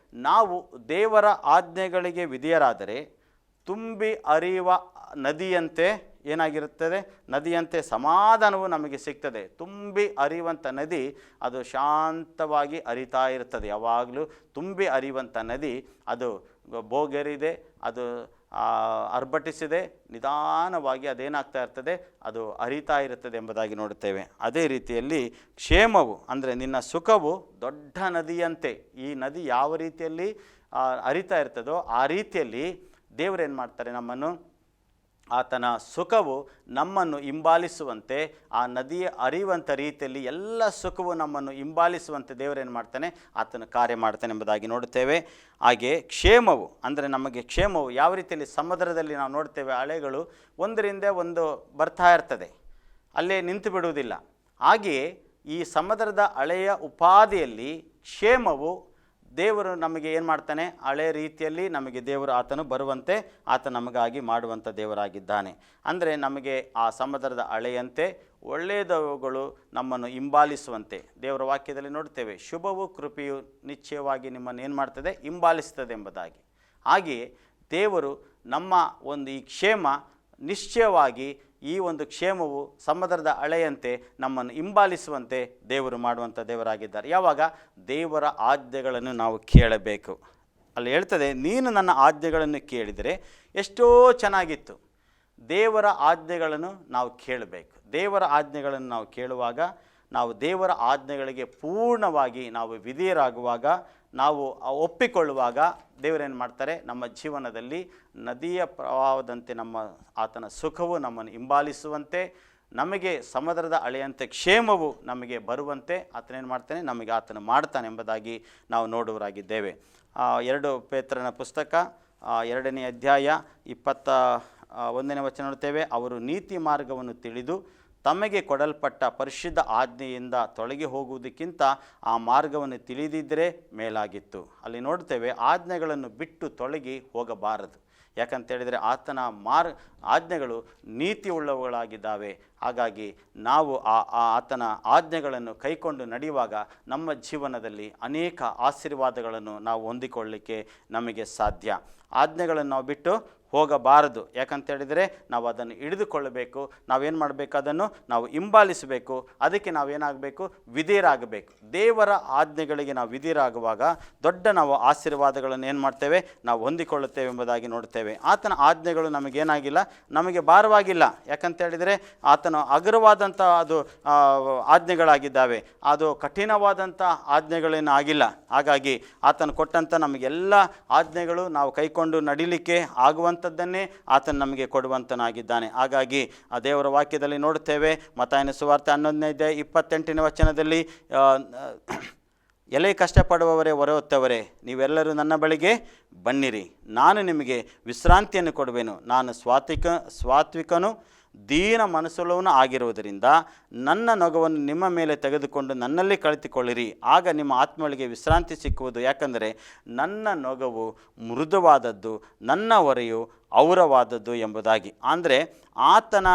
Speaker 1: ನಾವು ದೇವರ ಆಜ್ಞೆಗಳಿಗೆ ವಿಧೇಯರಾದರೆ ತುಂಬಿ ಹರಿಯುವ ನದಿಯಂತೆ ಏನಾಗಿರುತ್ತದೆ, ನದಿಯಂತೆ ಸಮಾಧಾನವು ನಮಗೆ ಸಿಗ್ತದೆ. ತುಂಬಿ ಹರಿಯುವಂಥ ನದಿ ಅದು ಶಾಂತವಾಗಿ ಹರಿತಾ ಇರ್ತದೆ. ಯಾವಾಗಲೂ ತುಂಬಿ ಹರಿಯುವಂಥ ನದಿ ಅದು ಬೋಗೆರಿದೆ, ಅದು ಅರ್ಭಟಿಸಿದೆ, ನಿಧಾನವಾಗಿ ಅದೇನಾಗ್ತಾ ಇರ್ತದೆ, ಅದು ಹರಿತಾ ಇರುತ್ತದೆ ಎಂಬುದಾಗಿ ನೋಡುತ್ತೇವೆ. ಅದೇ ರೀತಿಯಲ್ಲಿ ಕ್ಷೇಮವು ಅಂದರೆ ನಿನ್ನ ಸುಖವು ದೊಡ್ಡ ನದಿಯಂತೆ, ಈ ನದಿ ಯಾವ ರೀತಿಯಲ್ಲಿ ಹರಿತಾ ಇರ್ತದೋ ಆ ರೀತಿಯಲ್ಲಿ ದೇವರೇನು ಮಾಡ್ತಾರೆ, ನಮ್ಮನ್ನು ಆತನ ಸುಖವು ನಮ್ಮನ್ನು ಹಿಂಬಾಲಿಸುವಂತೆ, ಆ ನದಿಯ ಹರಿಯುವಂಥ ರೀತಿಯಲ್ಲಿ ಎಲ್ಲ ಸುಖವು ನಮ್ಮನ್ನು ಹಿಂಬಾಲಿಸುವಂತೆ ದೇವರೇನು ಮಾಡ್ತಾನೆ, ಆತನ ಕಾರ್ಯ ಮಾಡ್ತಾನೆ ಎಂಬುದಾಗಿ ನೋಡುತ್ತೇವೆ. ಹಾಗೆ ಕ್ಷೇಮವು ಅಂದರೆ ನಮಗೆ ಕ್ಷೇಮವು ಯಾವ ರೀತಿಯಲ್ಲಿ, ಸಮುದ್ರದಲ್ಲಿ ನಾವು ನೋಡ್ತೇವೆ ಅಲೆಗಳು ಒಂದರಿಂದ ಒಂದು ಬರ್ತಾ ಇರ್ತದೆ, ಅಲ್ಲೇ ನಿಂತು ಬಿಡುವುದಿಲ್ಲ. ಹಾಗೆಯೇ ಈ ಸಮುದ್ರದ ಅಲೆಯ ಉಪಾದಿಯಲ್ಲಿ ಕ್ಷೇಮವು ದೇವರು ನಮಗೆ ಏನು ಮಾಡ್ತಾನೆ, ಹಳೆ ರೀತಿಯಲ್ಲಿ ನಮಗೆ ದೇವರು ಆತನು ಬರುವಂತೆ ಆತ ನಮಗಾಗಿ ಮಾಡುವಂಥ ದೇವರಾಗಿದ್ದಾನೆ. ಅಂದರೆ ನಮಗೆ ಆ ಸಮುದ್ರದ ಅಲೆಯಂತೆ ಒಳ್ಳೆಯದವುಗಳು ನಮ್ಮನ್ನು ಹಿಂಬಾಲಿಸುವಂತೆ ದೇವರ ವಾಕ್ಯದಲ್ಲಿ ನೋಡ್ತೇವೆ. ಶುಭವು ಕೃಪೆಯು ನಿಶ್ಚಯವಾಗಿ ನಿಮ್ಮನ್ನು ಏನು ಮಾಡ್ತದೆ, ಹಿಂಬಾಲಿಸ್ತದೆ ಎಂಬುದಾಗಿ. ಹಾಗೆಯೇ ದೇವರು ನಮ್ಮ ಒಂದು ಈ ಕ್ಷೇಮ ನಿಶ್ಚಯವಾಗಿ, ಈ ಒಂದು ಕ್ಷೇಮವು ಸಮುದ್ರದ ಅಲೆಯಂತೆ ನಮ್ಮನ್ನು ಹಿಂಬಾಲಿಸುವಂತೆ ದೇವರು ಮಾಡುವಂಥ ದೇವರಾಗಿದ್ದಾರೆ. ಯಾವಾಗ ದೇವರ ಆಜ್ಞೆಗಳನ್ನು ನಾವು ಕೇಳಬೇಕು. ಅಲ್ಲಿ ಹೇಳ್ತದೆ, ನೀನು ನನ್ನ ಆಜ್ಞೆಗಳನ್ನು ಕೇಳಿದರೆ ಎಷ್ಟೋ ಚೆನ್ನಾಗಿತ್ತು. ದೇವರ ಆಜ್ಞೆಗಳನ್ನು ನಾವು ಕೇಳಬೇಕು. ದೇವರ ಆಜ್ಞೆಗಳನ್ನು ನಾವು ಕೇಳುವಾಗ, ನಾವು ದೇವರ ಆಜ್ಞೆಗಳಿಗೆ ಪೂರ್ಣವಾಗಿ ನಾವು ವಿಧೇಯರಾಗುವಾಗ, ನಾವು ಒಪ್ಪಿಕೊಳ್ಳುವಾಗ ದೇವರೇನು ಮಾಡ್ತಾರೆ, ನಮ್ಮ ಜೀವನದಲ್ಲಿ ನದಿಯ ಪ್ರವಾಹದಂತೆ ನಮ್ಮ ಆತನ ಸುಖವು ನಮ್ಮನ್ನು ಹಿಂಬಾಲಿಸುವಂತೆ, ನಮಗೆ ಸಮುದ್ರದ ಅಲೆಯಂತೆ ಕ್ಷೇಮವು ನಮಗೆ ಬರುವಂತೆ ಆತನೇನು ಮಾಡ್ತಾನೆ, ನಮಗೆ ಆತನು ಮಾಡ್ತಾನೆ ಎಂಬುದಾಗಿ ನಾವು ನೋಡುವರಾಗಿದ್ದೇವೆ. 2 ಪೇತ್ರನ ಪುಸ್ತಕ 2ನೇ ಅಧ್ಯಾಯ 21ನೇ ವಚನ ನೋಡ್ತೇವೆ. ಅವರು ನೀತಿ ಮಾರ್ಗವನ್ನು ತಿಳಿದು ತಮಗೆ ಕೊಡಲ್ಪಟ್ಟ ಪರಿಶುದ್ಧ ಆಜ್ಞೆಯಿಂದ ತೊಲಗಿ ಹೋಗುವುದಕ್ಕಿಂತ ಆ ಮಾರ್ಗವನ್ನು ತಿಳಿದಿದ್ದರೆ ಮೇಲಾಗಿತ್ತು. ಅಲ್ಲಿ ನೋಡ್ತೇವೆ, ಆಜ್ಞೆಗಳನ್ನು ಬಿಟ್ಟು ತೊಲಗಿ ಹೋಗಬಾರದು. ಯಾಕಂತೇಳಿದರೆ ಆತನ ಆಜ್ಞೆಗಳು ನೀತಿಯುಳ್ಳವುಗಳಾಗಿದ್ದಾವೆ. ಹಾಗಾಗಿ ನಾವು ಆತನ ಆಜ್ಞೆಗಳನ್ನು ಕೈಕೊಂಡು ನಡೆಯುವಾಗ ನಮ್ಮ ಜೀವನದಲ್ಲಿ ಅನೇಕ ಆಶೀರ್ವಾದಗಳನ್ನು ನಾವು ಹೊಂದಿಕೊಳ್ಳಲಿಕ್ಕೆ ನಮಗೆ ಸಾಧ್ಯ. ಆಜ್ಞೆಗಳನ್ನು ನಾವು ಬಿಟ್ಟು ಹೋಗಬಾರದು. ಯಾಕಂತೇಳಿದರೆ ನಾವು ಅದನ್ನು ಹಿಡಿದುಕೊಳ್ಳಬೇಕು. ನಾವೇನು ಮಾಡಬೇಕು? ಅದನ್ನು ನಾವು ಹಿಂಬಾಲಿಸಬೇಕು. ಅದಕ್ಕೆ ನಾವೇನಾಗಬೇಕು? ವಿಧೇಯರಾಗಬೇಕು. ದೇವರ ಆಜ್ಞೆಗಳಿಗೆ ನಾವು ವಿಧೇಯರಾಗುವಾಗ ದೊಡ್ಡ ನಾವು ಆಶೀರ್ವಾದಗಳನ್ನು ಏನು ಮಾಡ್ತೇವೆ? ನಾವು ಹೊಂದಿಕೊಳ್ಳುತ್ತೇವೆ ಎಂಬುದಾಗಿ ನೋಡ್ತೇವೆ. ಆತನ ಆಜ್ಞೆಗಳು ನಮಗೇನಾಗಿಲ್ಲ, ನಮಗೆ ಭಾರವಾಗಿಲ್ಲ. ಯಾಕಂತೇಳಿದರೆ ಆತನ ಹಗುರವಾದಂಥ ಅದು ಆಜ್ಞೆಗಳಾಗಿದ್ದಾವೆ, ಅದು ಕಠಿಣವಾದಂಥ ಆಜ್ಞೆಗಳೇನು ಆಗಿಲ್ಲ. ಹಾಗಾಗಿ ಆತನು ಕೊಟ್ಟಂಥ ನಮಗೆಲ್ಲ ಆಜ್ಞೆಗಳು ನಾವು ಕೈಕೊಂಡು ನಡಿಲಿಕ್ಕೆ ಆಗುವಂಥದ್ದನ್ನೇ ಆತನು ನಮಗೆ ಕೊಡುವಂತನಾಗಿದ್ದಾನೆ. ಹಾಗಾಗಿ ಆ ದೇವರ ವಾಕ್ಯದಲ್ಲಿ ನೋಡುತ್ತೇವೆ, ಮತ್ತಾಯನ ಸುವಾರ್ತೆ 11:28 ಎಲೆ ಕಷ್ಟಪಡುವವರೇ ಹೊರೆ ಹೊತ್ತವರೇ, ನೀವೆಲ್ಲರೂ ನನ್ನ ಬಳಿಗೆ ಬನ್ನಿರಿ, ನಾನು ನಿಮಗೆ ವಿಶ್ರಾಂತಿಯನ್ನು ಕೊಡುವೆನು. ನಾನು ಸಾತ್ವಿಕನು ದೀನ ಮನಸ್ಸುಳ್ಳವನು ಆಗಿರುವುದರಿಂದ ನನ್ನ ನೊಗವನ್ನು ನಿಮ್ಮ ಮೇಲೆ ತೆಗೆದುಕೊಂಡು ನನ್ನಲ್ಲಿ ಕಲಿತುಕೊಳ್ಳಿರಿ, ಆಗ ನಿಮ್ಮ ಆತ್ಮಗಳಿಗೆ ವಿಶ್ರಾಂತಿ ಸಿಕ್ಕುವುದು. ಯಾಕಂದರೆ ನನ್ನ ನೊಗವು ಮೃದುವಾದದ್ದು, ನನ್ನ ಹೊರೆಯು ಹಗುರವಾದದ್ದು ಎಂಬುದಾಗಿ. ಅಂದರೆ ಆತನ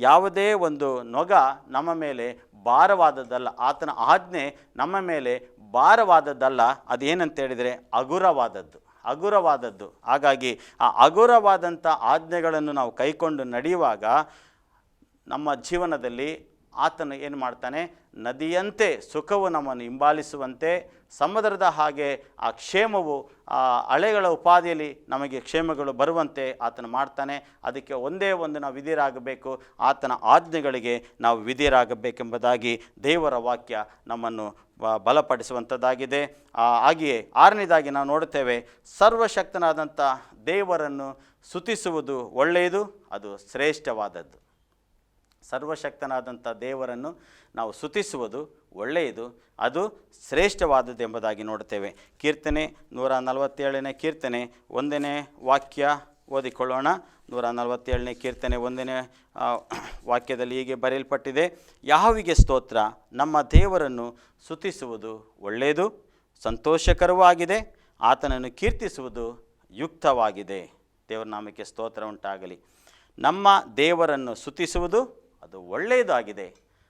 Speaker 1: ಯಾವುದೇ ಒಂದು ನೊಗ ನಮ್ಮ ಮೇಲೆ ಭಾರವಾದದ್ದಲ್ಲ, ಆತನ ಆಜ್ಞೆ ನಮ್ಮ ಮೇಲೆ ಭಾರವಾದದ್ದಲ್ಲ. ಅದೇನಂತೇಳಿದರೆ ಹಗುರವಾದದ್ದು. ಹಾಗಾಗಿ ಆ ಹಗುರವಾದಂಥ ಆಜ್ಞೆಗಳನ್ನು ನಾವು ಕೈಕೊಂಡು ನಡೆಯುವಾಗ ನಮ್ಮ ಜೀವನದಲ್ಲಿ ಆತನು ಏನು ಮಾಡ್ತಾನೆ? ನದಿಯಂತೆ ಸುಖವು ನಮ್ಮನ್ನು ಹಿಂಬಾಲಿಸುವಂತೆ, ಸಮುದ್ರದ ಹಾಗೆ ಆ ಕ್ಷೇಮವು ಆ ಅಲೆಗಳ ಉಪಾದಿಯಲ್ಲಿ ನಮಗೆ ಕ್ಷೇಮಗಳು ಬರುವಂತೆ ಆತನು ಮಾಡ್ತಾನೆ. ಅದಕ್ಕೆ ಒಂದೇ ಒಂದು ನಾವು ವಿಧೇಯರಾಗಬೇಕು, ಆತನ ಆಜ್ಞೆಗಳಿಗೆ ನಾವು ವಿಧೇಯರಾಗಬೇಕೆಂಬುದಾಗಿ ದೇವರ ವಾಕ್ಯ ನಮ್ಮನ್ನು ಬಲಪಡಿಸುವಂಥದ್ದಾಗಿದೆ. ಹಾಗೆಯೇ 6ನೇದಾಗಿ ನಾವು ನೋಡುತ್ತೇವೆ, ಸರ್ವಶಕ್ತನಾದಂಥ ದೇವರನ್ನು ಸ್ತುತಿಸುವುದು ಒಳ್ಳೆಯದು, ಅದು ಶ್ರೇಷ್ಠವಾದದ್ದು. ಸರ್ವಶಕ್ತನಾದಂಥ ದೇವರನ್ನು ನಾವು ಸ್ತುತಿಸುವುದು ಒಳ್ಳೆಯದು, ಅದು ಶ್ರೇಷ್ಠವಾದದ್ದು ಎಂಬುದಾಗಿ ನೋಡುತ್ತೇವೆ. ಕೀರ್ತನೆ 147ನೇ ಕೀರ್ತನೆ 1ನೇ ವಾಕ್ಯ ಓದಿಕೊಳ್ಳೋಣ. 147ನೇ ಕೀರ್ತನೆ 1ನೇ ವಾಕ್ಯದಲ್ಲಿ ಹೀಗೆ ಬರೆಯಲ್ಪಟ್ಟಿದೆ, ಯೆಹೋವನಿಗೆ ಸ್ತೋತ್ರ, ನಮ್ಮ ದೇವರನ್ನು ಸ್ತುತಿಸುವುದು ಒಳ್ಳೆಯದು, ಸಂತೋಷಕರವೂ ಆಗಿದೆ, ಆತನನ್ನು ಕೀರ್ತಿಸುವುದು ಯುಕ್ತವಾಗಿದೆ. ದೇವರ ನಾಮಕ್ಕೆ ಸ್ತೋತ್ರ ಉಂಟಾಗಲಿ. ನಮ್ಮ ದೇವರನ್ನು ಸ್ತುತಿಸುವುದು ಅದು ಒಳ್ಳೆಯದಾಗಿದೆ,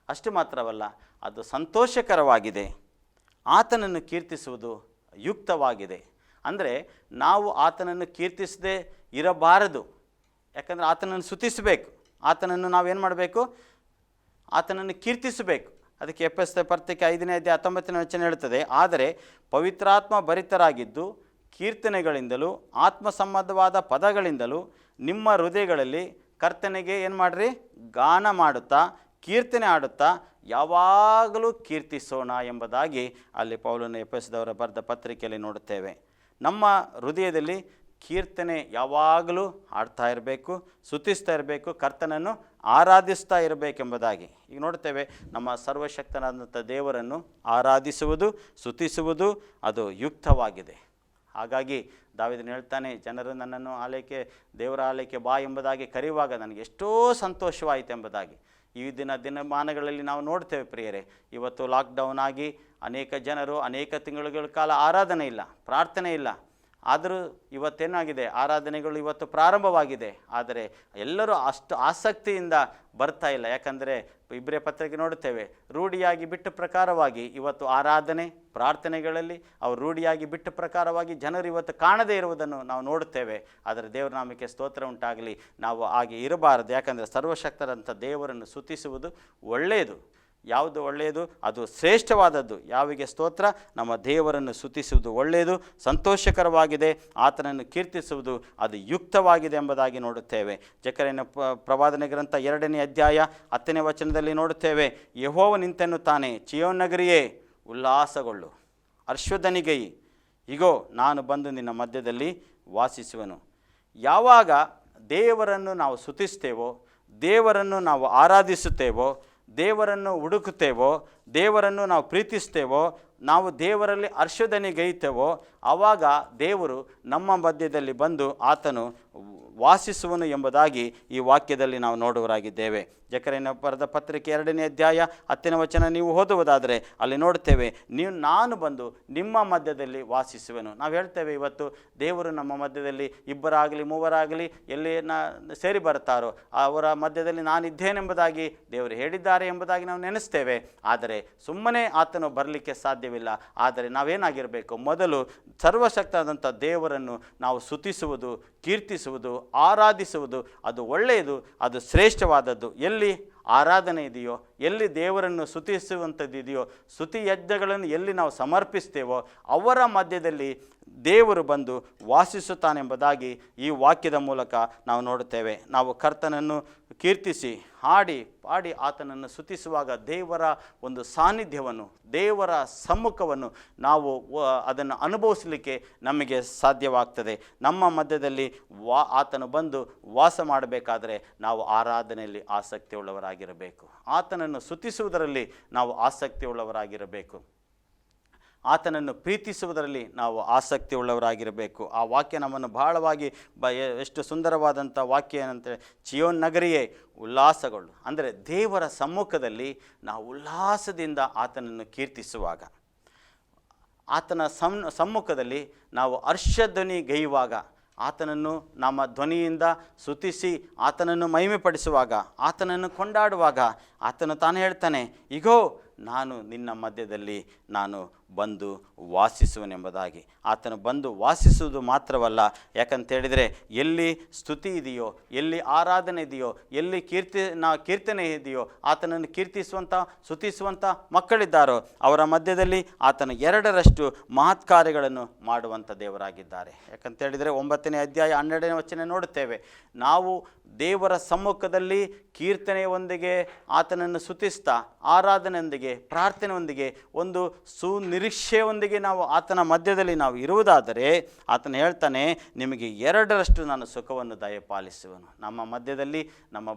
Speaker 1: ಅಷ್ಟು ಮಾತ್ರವಲ್ಲ, ಅದು ಸಂತೋಷಕರವಾಗಿದೆ, ಆತನನ್ನು ಕೀರ್ತಿಸುವುದು ಯುಕ್ತವಾಗಿದೆ. ಅಂದರೆ ನಾವು ಆತನನ್ನು ಕೀರ್ತಿಸದೆ ಇರಬಾರದು. ಯಾಕಂದರೆ ಆತನನ್ನು ಸ್ತುತಿಸಬೇಕು, ಆತನನ್ನು ನಾವೇನು ಮಾಡಬೇಕು? ಆತನನ್ನು ಕೀರ್ತಿಸಬೇಕು. ಅದಕ್ಕೆ ಎಫೆಸ ಪತ್ರಿಕೆ 5:19 ಹೇಳುತ್ತದೆ, ಆದರೆ ಪವಿತ್ರಾತ್ಮ ಭರಿತರಾಗಿದ್ದು ಕೀರ್ತನೆಗಳಿಂದಲೂ ಆತ್ಮ ಸಂಬಂಧವಾದ ಪದಗಳಿಂದಲೂ ನಿಮ್ಮ ಹೃದಯಗಳಲ್ಲಿ ಕರ್ತನಿಗೆ ಏನು ಮಾಡಿರಿ? ಗಾನ ಮಾಡುತ್ತಾ ಕೀರ್ತನೆ ಆಡುತ್ತಾ ಯಾವಾಗಲೂ ಕೀರ್ತಿಸೋಣ ಎಂಬುದಾಗಿ ಅಲ್ಲಿ ಪೌಲನು ಎಫೆಸದವರ ಬರೆದ ಪತ್ರಿಕೆಯಲ್ಲಿ ನೋಡುತ್ತೇವೆ. ನಮ್ಮ ಹೃದಯದಲ್ಲಿ ಕೀರ್ತನೆ ಯಾವಾಗಲೂ ಹಾಡ್ತಾ ಇರಬೇಕು, ಸ್ತುತಿಸ್ತಾ ಇರಬೇಕು, ಕರ್ತನನ್ನು ಆರಾಧಿಸ್ತಾ ಇರಬೇಕೆಂಬುದಾಗಿ. ಈಗ ನೋಡ್ತೇವೆ, ನಮ್ಮ ಸರ್ವಶಕ್ತನಾದಂಥ ದೇವರನ್ನು ಆರಾಧಿಸುವುದು, ಸ್ತುತಿಸುವುದು ಅದು ಯುಕ್ತವಾಗಿದೆ. ಹಾಗಾಗಿ ದಾವೀದನು ಹೇಳ್ತಾನೆ, ಜನರು ನನ್ನನ್ನು ದೇವರ ಆಲಯಕ್ಕೆ ಬಾ ಎಂಬುದಾಗಿ ಕರೆಯುವಾಗ ನನಗೆ ಎಷ್ಟೋ ಸಂತೋಷವಾಯಿತು ಎಂಬುದಾಗಿ. ಈ ದಿನಮಾನಗಳಲ್ಲಿ ನಾವು ನೋಡ್ತೇವೆ ಪ್ರಿಯರೇ, ಇವತ್ತು ಲಾಕ್ಡೌನ್ ಆಗಿ ಅನೇಕ ಜನರು ಅನೇಕ ತಿಂಗಳುಗಳ ಕಾಲ ಆರಾಧನೆ ಇಲ್ಲ, ಪ್ರಾರ್ಥನೆ ಇಲ್ಲ. ಆದರೂ ಇವತ್ತೇನಾಗಿದೆ? ಆರಾಧನೆಗಳು ಇವತ್ತು ಪ್ರಾರಂಭವಾಗಿದೆ, ಆದರೆ ಎಲ್ಲರೂ ಅಷ್ಟು ಆಸಕ್ತಿಯಿಂದ ಬರ್ತಾ ಇಲ್ಲ. ಯಾಕಂದರೆ ಇಬ್ರಿಯ ಪತ್ರಿಕೆ ನೋಡುತ್ತೇವೆ, ರೂಢಿಯಾಗಿ ಬಿಟ್ಟ ಪ್ರಕಾರವಾಗಿ ಇವತ್ತು ಆರಾಧನೆ ಪ್ರಾರ್ಥನೆಗಳಲ್ಲಿ ಅವರು ರೂಢಿಯಾಗಿ ಬಿಟ್ಟ ಪ್ರಕಾರವಾಗಿ ಜನರು ಇವತ್ತು ಕಾಣದೇ ಇರುವುದನ್ನು ನಾವು ನೋಡುತ್ತೇವೆ. ಆದರೆ ದೇವರ ನಾಮಕ್ಕೆ ಸ್ತೋತ್ರ ಉಂಟಾಗಲಿ. ನಾವು ಹಾಗೆ ಇರಬಾರದು. ಯಾಕಂದರೆ ಸರ್ವಶಕ್ತರಂಥ ದೇವರನ್ನು ಸ್ತುತಿಸುವುದು ಒಳ್ಳೆಯದು. ಯಾವುದು ಒಳ್ಳೆಯದು? ಅದು ಶ್ರೇಷ್ಠವಾದದ್ದು. ಯಾವಿಗೆ ಸ್ತೋತ್ರ? ನಮ್ಮ ದೇವರನ್ನು ಸ್ತುತಿಸುವುದು ಒಳ್ಳೆಯದು, ಸಂತೋಷಕರವಾಗಿದೆ, ಆತನನ್ನು ಕೀರ್ತಿಸುವುದು ಅದು ಯುಕ್ತವಾಗಿದೆ ಎಂಬುದಾಗಿ ನೋಡುತ್ತೇವೆ. ಜಕರಯನ ಪ್ರವಾದನೆ ಗ್ರಂಥ 2ನೇ ಅಧ್ಯಾಯ 10ನೇ ವಚನದಲ್ಲಿ ನೋಡುತ್ತೇವೆ, ಯೆಹೋವ ನಿಂತೆನ್ನುತ್ತಾನೆ, ಚೀಯೋನ್ ನಗರಿಯೇ ಉಲ್ಲಾಸಗೊಳ್ಳು, ಹರ್ಷಧ್ವನಿಗೈ, ಇಗೋ ನಾನು ಬಂದು ನಿನ್ನ ಮಧ್ಯದಲ್ಲಿ ವಾಸಿಸುವೆನು. ಯಾವಾಗ ದೇವರನ್ನು ನಾವು ಸ್ತುತಿಸ್ತೇವೋ, ದೇವರನ್ನು ನಾವು ಆರಾಧಿಸುತ್ತೇವೋ, ದೇವರನ್ನು ಹುಡುಕುತ್ತೇವೋ, ದೇವರನ್ನು ನಾವು ಪ್ರೀತಿಸ್ತೇವೋ, ನಾವು ದೇವರಲ್ಲಿ ಹರ್ಷಧ್ವನಿಗೈತೇವೋ, ಆವಾಗ ದೇವರು ನಮ್ಮ ಮಧ್ಯದಲ್ಲಿ ಬಂದು ಆತನು ವಾಸಿಸುವನು ಎಂಬುದಾಗಿ ಈ ವಾಕ್ಯದಲ್ಲಿ ನಾವು ನೋಡುವರಾಗಿದ್ದೇವೆ. ಜಕರಯನ ಬರೆದ ಪತ್ರಿಕೆ 2ನೇ ಅಧ್ಯಾಯ 10ನೇ ವಚನ ನೀವು ಓದುವುದಾದರೆ ಅಲ್ಲಿ ನೋಡ್ತೇವೆ, ನಾನು ಬಂದು ನಿಮ್ಮ ಮಧ್ಯದಲ್ಲಿ ವಾಸಿಸುವೆನು. ನಾವು ಹೇಳ್ತೇವೆ ಇವತ್ತು ದೇವರು ನಮ್ಮ ಮಧ್ಯದಲ್ಲಿ ಇಬ್ಬರಾಗಲಿ ಮೂವರಾಗಲಿ ಎಲ್ಲಿ ಸೇರಿ ಬರ್ತಾರೋ ಅವರ ಮಧ್ಯದಲ್ಲಿ ನಾನಿದ್ದೇನೆಂಬುದಾಗಿ ದೇವರು ಹೇಳಿದ್ದಾರೆ ಎಂಬುದಾಗಿ ನಾವು ನೆನೆಸ್ತೇವೆ. ಆದರೆ ಸುಮ್ಮನೆ ಆತನು ಬರಲಿಕ್ಕೆ ಸಾಧ್ಯವಿಲ್ಲ. ಆದರೆ ನಾವೇನಾಗಿರಬೇಕು, ಮೊದಲು ಸರ್ವಶಕ್ತನಾದಂಥ ದೇವರನ್ನು ನಾವು ಸ್ತುತಿಸುವುದು, ಕೀರ್ತಿಸುವುದು, ಆರಾಧಿಸುವುದು ಅದು ಒಳ್ಳೆಯದು, ಅದು ಶ್ರೇಷ್ಠವಾದದ್ದು. ಎಲ್ಲಿ ಆರಾಧನೆ ಇದೆಯೋ, ಎಲ್ಲಿ ದೇವರನ್ನು ಸ್ತುತಿಸುವಂಥದ್ದಿದೆಯೋ, ಸ್ತುತಿ ಯಜ್ಞಗಳನ್ನು ಎಲ್ಲಿ ನಾವು ಸಮರ್ಪಿಸ್ತೇವೋ ಅವರ ಮಧ್ಯದಲ್ಲಿ ದೇವರು ಬಂದು ವಾಸಿಸುತ್ತಾನೆಂಬುದಾಗಿ ಈ ವಾಕ್ಯದ ಮೂಲಕ ನಾವು ನೋಡುತ್ತೇವೆ. ನಾವು ಕರ್ತನನ್ನು ಕೀರ್ತಿಸಿ ಹಾಡಿ ಪಾಡಿ ಆತನನ್ನು ಸ್ತುತಿಸುವಾಗ ದೇವರ ಒಂದು ಸಾನ್ನಿಧ್ಯವನ್ನು, ದೇವರ ಸಮ್ಮುಖವನ್ನು ನಾವು ಅದನ್ನು ಅನುಭವಿಸಲಿಕ್ಕೆ ನಮಗೆ ಸಾಧ್ಯವಾಗ್ತದೆ. ನಮ್ಮ ಮಧ್ಯದಲ್ಲಿ ಆತನು ಬಂದು ವಾಸ ಮಾಡಬೇಕಾದರೆ ನಾವು ಆರಾಧನೆಯಲ್ಲಿ ಆಸಕ್ತಿ ಉಳ್ಳವರಾಗಿರಬೇಕು. ಆತನನ್ನು ಸ್ತುತಿಸುವುದರಲ್ಲಿ ನಾವು ಆಸಕ್ತಿ ಉಳ್ಳವರಾಗಿರಬೇಕು. ಆತನನ್ನು ಪ್ರೀತಿಸುವುದರಲ್ಲಿ ನಾವು ಆಸಕ್ತಿ ಉಳ್ಳವರಾಗಿರಬೇಕು. ಆ ವಾಕ್ಯ ನಮ್ಮನ್ನು ಬಹಳವಾಗಿ ಎಷ್ಟು ಸುಂದರವಾದಂಥ ವಾಕ್ಯ ಏನಂತೇಳಿ, ಚಿಯೋನ್ ನಗರಿಯೇ ಉಲ್ಲಾಸಗಳು. ಅಂದರೆ ದೇವರ ಸಮ್ಮುಖದಲ್ಲಿ ನಾವು ಉಲ್ಲಾಸದಿಂದ ಆತನನ್ನು ಕೀರ್ತಿಸುವಾಗ, ಆತನ ಸಮ್ಮುಖದಲ್ಲಿ ನಾವು ಹರ್ಷಧ್ವನಿಗೈಯುವಾಗ, ಆತನನ್ನು ನಮ್ಮ ಧ್ವನಿಯಿಂದ ಸ್ತುತಿಸಿ ಆತನನ್ನು ಮಹಿಮೆಪಡಿಸುವಾಗ, ಆತನನ್ನು ಕೊಂಡಾಡುವಾಗ ಆತನು ತಾನು ಹೇಳ್ತಾನೆ, ಇಗೋ ನಾನು ನಿನ್ನ ಮಧ್ಯದಲ್ಲಿ ನಾನು ಬಂದು ವಾಸಿಸುವನೆಂಬುದಾಗಿ. ಆತನು ಬಂದು ವಾಸಿಸುವುದು ಮಾತ್ರವಲ್ಲ, ಯಾಕಂತೇಳಿದರೆ ಎಲ್ಲಿ ಸ್ತುತಿ ಇದೆಯೋ, ಎಲ್ಲಿ ಆರಾಧನೆ ಇದೆಯೋ, ಎಲ್ಲಿ ಕೀರ್ತನೆ ಇದೆಯೋ, ಆತನನ್ನು ಕೀರ್ತಿಸುವಂಥ ಸ್ತುತಿಸುವಂಥ ಮಕ್ಕಳಿದ್ದಾರೋ ಅವರ ಮಧ್ಯದಲ್ಲಿ ಆತನು 2ರಷ್ಟು ಮಹತ್ ಕಾರ್ಯಗಳನ್ನು ಮಾಡುವಂಥ ದೇವರಾಗಿದ್ದಾರೆ. ಯಾಕಂತೇಳಿದರೆ 9ನೇ ಅಧ್ಯಾಯ 12ನೇ ವಚನ ನೋಡುತ್ತೇವೆ, ನಾವು ದೇವರ ಸಮ್ಮುಖದಲ್ಲಿ ಕೀರ್ತನೆಯೊಂದಿಗೆ ಆತನನ್ನು ಸ್ತುತಿಸ್ತಾ, ಆರಾಧನೆಯೊಂದಿಗೆ, ಪ್ರಾರ್ಥನೆಯೊಂದಿಗೆ, ಒಂದು ಸುನಿರೀಕ್ಷೆಯೊಂದಿಗೆ ನಾವು ಆತನ ಮಧ್ಯದಲ್ಲಿ ನಾವು ಇರುವುದಾದರೆ ಆತನು ಹೇಳ್ತಾನೆ, ನಿಮಗೆ 2ರಷ್ಟು ನಾನು ಸುಖವನ್ನು ದಯಪಾಲಿಸುವನು. ನಮ್ಮ ಮಧ್ಯದಲ್ಲಿ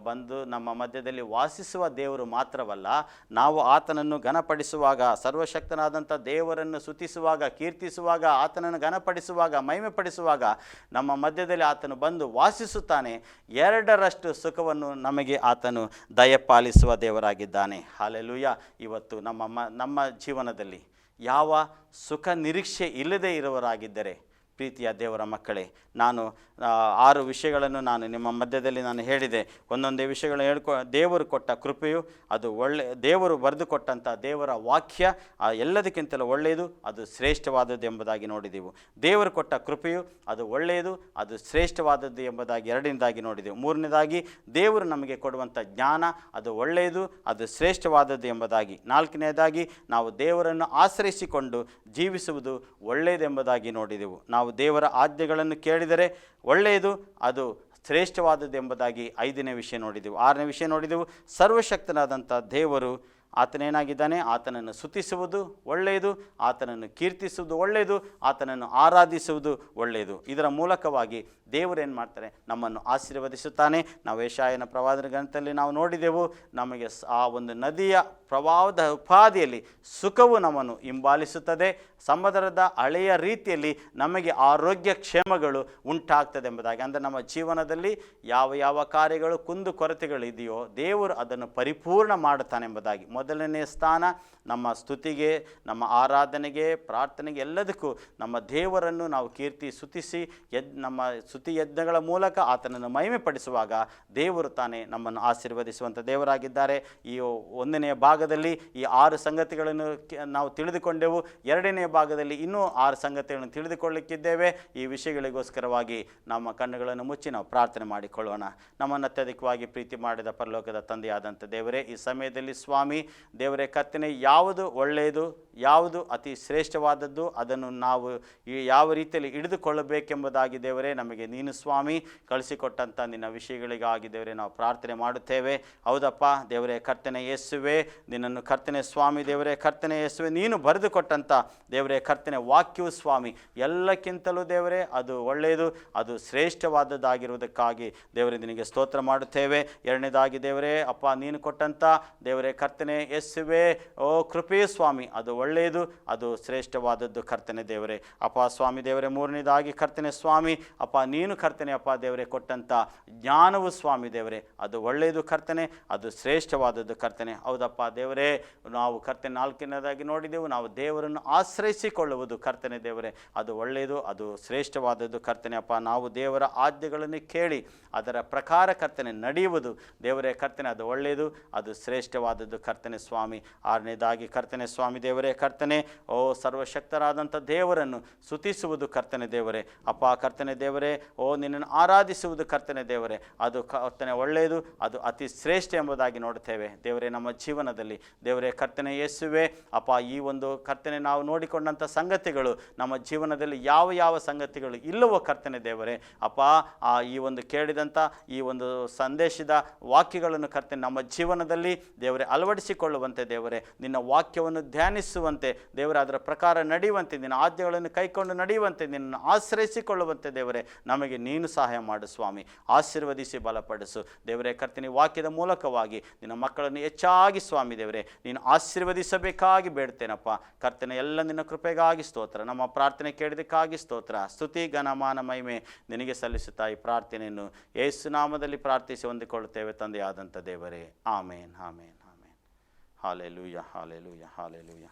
Speaker 1: ನಮ್ಮ ಮಧ್ಯದಲ್ಲಿ ವಾಸಿಸುವ ದೇವರು ಮಾತ್ರವಲ್ಲ, ನಾವು ಆತನನ್ನು ಘನಪಡಿಸುವಾಗ, ಸರ್ವಶಕ್ತನಾದಂಥ ದೇವರನ್ನು ಸ್ತುತಿಸುವಾಗ, ಕೀರ್ತಿಸುವಾಗ, ಆತನನ್ನು ಘನಪಡಿಸುವಾಗ, ಮಹಿಮೆಪಡಿಸುವಾಗ ನಮ್ಮ ಮಧ್ಯದಲ್ಲಿ ಆತನು ಬಂದು ವಾಸಿಸುತ್ತಾನೆ. 2ರಷ್ಟು ಸುಖವನ್ನು ನಮಗೆ ಆತನು ದಯಪಾಲಿಸುವ ದೇವರಾಗಿದ್ದಾನೆ. ಹಲ್ಲೆಲೂಯಾ. ಇವತ್ತು ನಮ್ಮ ಜೀವನದಲ್ಲಿ ಯಾವ ಸುಖ ನಿರೀಕ್ಷೆ ಇಲ್ಲದೇ ಇರುವವರಾಗಿದ್ದರೆ, ಪ್ರೀತಿಯ ದೇವರ ಮಕ್ಕಳೇ, ನಾನು 6 ವಿಷಯಗಳನ್ನು ನಾನು ನಿಮ್ಮ ಮಧ್ಯದಲ್ಲಿ ನಾನು ಹೇಳಿದೆ. ಒಂದೊಂದೇ ವಿಷಯಗಳನ್ನು ದೇವರು ಕೊಟ್ಟ ಕೃಪೆಯು ಅದು ದೇವರು ಬರೆದು ಕೊಟ್ಟಂಥ ದೇವರ ವಾಕ್ಯ ಎಲ್ಲದಕ್ಕಿಂತಲೂ ಒಳ್ಳೆಯದು, ಅದು ಶ್ರೇಷ್ಠವಾದದ್ದು ಎಂಬುದಾಗಿ ನೋಡಿದೆವು. ದೇವರು ಕೊಟ್ಟ ಕೃಪೆಯು ಅದು ಒಳ್ಳೆಯದು, ಅದು ಶ್ರೇಷ್ಠವಾದದ್ದು ಎಂಬುದಾಗಿ 2ನೇದಾಗಿ ನೋಡಿದೆವು. 3ನೇದಾಗಿ ದೇವರು ನಮಗೆ ಕೊಡುವಂಥ ಜ್ಞಾನ ಅದು ಒಳ್ಳೆಯದು, ಅದು ಶ್ರೇಷ್ಠವಾದದ್ದು ಎಂಬುದಾಗಿ. 4ನೇದಾಗಿ ನಾವು ದೇವರನ್ನು ಆಶ್ರಯಿಸಿಕೊಂಡು ಜೀವಿಸುವುದು ಒಳ್ಳೆಯದೆಂಬುದಾಗಿ ನೋಡಿದೆವು. ನಾವು ದೇವರ ಆಜ್ಞೆಗಳನ್ನು ಕೇಳಿದರೆ ಒಳ್ಳೆಯದು, ಅದು ಶ್ರೇಷ್ಠವಾದದ್ದು ಎಂಬುದಾಗಿ 5ನೇ ವಿಷಯ ನೋಡಿದೆವು. 6ನೇ ವಿಷಯ ನೋಡಿದೆವು, ಸರ್ವಶಕ್ತನಾದಂಥ ದೇವರು ಆತನೇನಾಗಿದ್ದಾನೆ, ಆತನನ್ನು ಸ್ತುತಿಸುವುದು ಒಳ್ಳೆಯದು, ಆತನನ್ನು ಕೀರ್ತಿಸುವುದು ಒಳ್ಳೆಯದು, ಆತನನ್ನು ಆರಾಧಿಸುವುದು ಒಳ್ಳೆಯದು. ಇದರ ಮೂಲಕವಾಗಿ ದೇವರೇನು ಮಾಡ್ತಾರೆ, ನಮ್ಮನ್ನು ಆಶೀರ್ವದಿಸುತ್ತಾನೆ. ನಾವು ಯೆಶಾಯನ ಪ್ರವಾದನ ಗ್ರಂಥದಲ್ಲಿ ನಾವು ನೋಡಿದೆವು, ನಮಗೆ ಆ ಒಂದು ನದಿಯ ಪ್ರವಾಹದ ಉಪಾದಿಯಲ್ಲಿ ಸುಖವು ನಮ್ಮನ್ನು ಹಿಂಬಾಲಿಸುತ್ತದೆ. ಸಮುದ್ರದ ಹಳೆಯ ರೀತಿಯಲ್ಲಿ ನಮಗೆ ಆರೋಗ್ಯ ಕ್ಷೇಮಗಳು ಉಂಟಾಗ್ತದೆ ಎಂಬುದಾಗಿ. ಅಂದರೆ ನಮ್ಮ ಜೀವನದಲ್ಲಿ ಯಾವ ಕಾರ್ಯಗಳು ಕುಂದು ಕೊರತೆಗಳಿದೆಯೋ ದೇವರು ಅದನ್ನು ಪರಿಪೂರ್ಣ ಮಾಡುತ್ತಾನೆ ಎಂಬುದಾಗಿ. ಮೊದಲನೇ ಸ್ಥಾನ ನಮ್ಮ ಸ್ತುತಿಗೆ, ನಮ್ಮ ಆರಾಧನೆಗೆ, ಪ್ರಾರ್ಥನೆಗೆ, ಎಲ್ಲದಕ್ಕೂ ನಮ್ಮ ದೇವರನ್ನು ನಾವು ಸ್ತುತಿಸಿ ನಮ್ಮ ಸ್ತುತಿ ಯಜ್ಞಗಳ ಮೂಲಕ ಆತನನ್ನು ಮಹಿಮೆಪಡಿಸುವಾಗ ದೇವರು ತಾನೇ ನಮ್ಮನ್ನು ಆಶೀರ್ವದಿಸುವಂಥ ದೇವರಾಗಿದ್ದಾರೆ. ಈ 1ನೇ ಭಾಗದಲ್ಲಿ ಈ 6 ಸಂಗತಿಗಳನ್ನು ನಾವು ತಿಳಿದುಕೊಂಡೆವು. 2ನೇ ಭಾಗದಲ್ಲಿ ಇನ್ನೂ 6 ಸಂಗತಿಗಳನ್ನು ತಿಳಿದುಕೊಳ್ಳಲಿಕ್ಕಿದ್ದೇವೆ. ಈ ವಿಷಯಗಳಿಗೋಸ್ಕರವಾಗಿ ನಮ್ಮ ಕಣ್ಣುಗಳನ್ನು ಮುಚ್ಚಿ ನಾವು ಪ್ರಾರ್ಥನೆ ಮಾಡಿಕೊಳ್ಳೋಣ. ನಮ್ಮನ್ನು ಅತ್ಯಧಿಕವಾಗಿ ಪ್ರೀತಿ ಮಾಡಿದ ಪರಲೋಕದ ತಂದೆಯಾದಂಥ ದೇವರೇ, ಈ ಸಮಯದಲ್ಲಿ ಸ್ವಾಮಿ ದೇವರೇ ಕರ್ತನೆ, ಯಾವುದು ಒಳ್ಳೆಯದು, ಯಾವುದು ಅತಿ ಶ್ರೇಷ್ಠವಾದದ್ದು, ಅದನ್ನು ನಾವು ಯಾವ ರೀತಿಯಲ್ಲಿ ಹಿಡಿದುಕೊಳ್ಳಬೇಕೆಂಬುದಾಗಿ ದೇವರೇ ನಮಗೆ ನೀನು ಸ್ವಾಮಿ ಕಳಿಸಿಕೊಟ್ಟಂಥ ನಿನ್ನ ವಿಷಯಗಳಿಗಾಗಿ ದೇವರೇ ನಾವು ಪ್ರಾರ್ಥನೆ ಮಾಡುತ್ತೇವೆ. ಹೌದಪ್ಪ ದೇವರೇ ಕರ್ತನೆ ಯೇಸುವೆ, ನಿನ್ನನ್ನು ಕರ್ತನೆ ಸ್ವಾಮಿ ದೇವರೇ ಕರ್ತನೆ ಯೇಸುವೆ, ನೀನು ಬರೆದುಕೊಟ್ಟಂಥ ದೇವರೇ ಕರ್ತನೆ ವಾಕ್ಯವು ಸ್ವಾಮಿ ಎಲ್ಲಕ್ಕಿಂತಲೂ ದೇವರೇ ಅದು ಒಳ್ಳೆಯದು, ಅದು ಶ್ರೇಷ್ಠವಾದದ್ದಾಗಿರುವುದಕ್ಕಾಗಿ ದೇವರೇ ನಿನಗೆ ಸ್ತೋತ್ರ ಮಾಡುತ್ತೇವೆ. 2ನೇದಾಗಿ ದೇವರೇ ಅಪ್ಪ, ನೀನು ಕೊಟ್ಟಂಥ ದೇವರೇ ಕರ್ತನೆ ಯೇಸುವೆ, ಓ ಕೃಪೆಯ ಸ್ವಾಮಿ, ಅದು ಒಳ್ಳೆಯದು, ಅದು ಶ್ರೇಷ್ಠವಾದದ್ದು ಕರ್ತನೆ ದೇವರೇ. ಅಪ್ಪ ಸ್ವಾಮಿ ದೇವರೇ, ಮೂರನೇದಾಗಿ ಕರ್ತನೆ ಸ್ವಾಮಿ ಅಪ್ಪ, ನೀನು ಕರ್ತನೆ ಅಪ್ಪ ದೇವರೇ ಕೊಟ್ಟಂಥ ಜ್ಞಾನವು ಸ್ವಾಮಿ ದೇವರೇ, ಅದು ಒಳ್ಳೆಯದು ಕರ್ತನೆ, ಅದು ಶ್ರೇಷ್ಠವಾದದ್ದು ಕರ್ತನೆ. ಹೌದಪ್ಪ ದೇವರೇ, ನಾವು ಕರ್ತನೆ ನಾಲ್ಕನೇದಾಗಿ ನೋಡಿದೆವು, ನಾವು ದೇವರನ್ನು ಆಶ್ರಯಿಸಿಕೊಳ್ಳುವುದು ಕರ್ತನೆ ದೇವರೇ, ಅದು ಒಳ್ಳೆಯದು, ಅದು ಶ್ರೇಷ್ಠವಾದದ್ದು ಕರ್ತನೆ ಅಪ್ಪ. ನಾವು ದೇವರ ಆಜ್ಞೆಗಳನ್ನು ಕೇಳಿ ಅದರ ಪ್ರಕಾರ ಕರ್ತನೆ ನಡೆಯುವುದು ದೇವರೇ ಕರ್ತನೆ, ಅದು ಒಳ್ಳೆಯದು, ಅದು ಶ್ರೇಷ್ಠವಾದದ್ದು ಕರ್ತನೆ ಸ್ವಾಮಿ. ಆರನೇದಾಗಿ ಕರ್ತನೆ ಸ್ವಾಮಿ ದೇವರೇ ಕರ್ತನೆ, ಓ ಸರ್ವಶಕ್ತರಾದಂಥ ದೇವರನ್ನು ಸ್ತುತಿಸುವುದು ಕರ್ತನೆ ದೇವರೇ ಅಪ್ಪ. ಕರ್ತನೆ ದೇವರೇ, ಓ ನಿನ್ನನ್ನು ಆರಾಧಿಸುವುದು ಕರ್ತನೆ ದೇವರೇ, ಅದು ಕರ್ತನೆ ಒಳ್ಳೆಯದು, ಅದು ಅತಿ ಶ್ರೇಷ್ಠ ಎಂಬುದಾಗಿ ನೋಡುತ್ತೇವೆ ದೇವರೇ ನಮ್ಮ ಜೀವನದಲ್ಲಿ. ದೇವರೇ ಕರ್ತನೆ ಯೇಸುವೆ ಅಪ್ಪ, ಈ ಒಂದು ಕರ್ತನೆ ನಾವು ನೋಡಿಕೊಂಡಂಥ ಸಂಗತಿಗಳು ನಮ್ಮ ಜೀವನದಲ್ಲಿ ಯಾವ ಯಾವ ಸಂಗತಿಗಳು ಇಲ್ಲವೋ ಕರ್ತನೆ ದೇವರೇ ಅಪ್ಪ, ಈ ಒಂದು ಕೇಳಿದಂಥ ಈ ಒಂದು ಸಂದೇಶದ ವಾಕ್ಯಗಳನ್ನು ಕರ್ತನೆ ನಮ್ಮ ಜೀವನದಲ್ಲಿ ದೇವರೇ ಅಳವಡಿಸಿಕೊಳ್ಳುವಂತೆ ದೇವರೇ, ನಿನ್ನ ವಾಕ್ಯವನ್ನು ಧ್ಯಾನಿಸುವಂತೆ ದೇವರೇ, ಅದರ ಪ್ರಕಾರ ನಡೆಯುವಂತೆ, ನಿನ್ನ ಆಜ್ಞೆಗಳನ್ನು ಕೈಕೊಂಡು ನಡೆಯುವಂತೆ, ನಿನ್ನನ್ನು ಆಶ್ರಯಿಸಿಕೊಳ್ಳುವಂತೆ ದೇವರೇ ನಮಗೆ ನೀನು ಸಹಾಯ ಮಾಡು ಸ್ವಾಮಿ. ಆಶೀರ್ವದಿಸಿ ಬಲಪಡಿಸು ದೇವರೇ ಕರ್ತನೆ. ವಾಕ್ಯದ ಮೂಲಕವಾಗಿ ನಿನ್ನ ಮಕ್ಕಳನ್ನು ಹೆಚ್ಚಾಗಿ ಸ್ವಾಮಿ ದೇವರೇ ನೀನು ಆಶೀರ್ವದಿಸಬೇಕಾಗಿ ಬೇಡ್ತೇನಪ್ಪ ಕರ್ತನೆ. ಎಲ್ಲ ನಿನ್ನ ಕೃಪೆಗಾಗಿ ಸ್ತೋತ್ರ. ನಮ್ಮ ಪ್ರಾರ್ಥನೆ ಕೇಳಿದಕ್ಕಾಗಿ ಸ್ತೋತ್ರ. ಸ್ತುತಿ ಘನಮಾನ ಮಹಿಮೆ ನಿನಗೆ ಸಲ್ಲಿಸುತ್ತಾ ಈ ಪ್ರಾರ್ಥನೆಯನ್ನು ಯೇಸು ನಾಮದಲ್ಲಿ ಪ್ರಾರ್ಥಿಸಿ ಹೊಂದಿಕೊಳ್ಳುತ್ತೇವೆ ತಂದೆಯಾದಂಥ ದೇವರೇ. Amen, amen, amen. Hallelujah, hallelujah, hallelujah.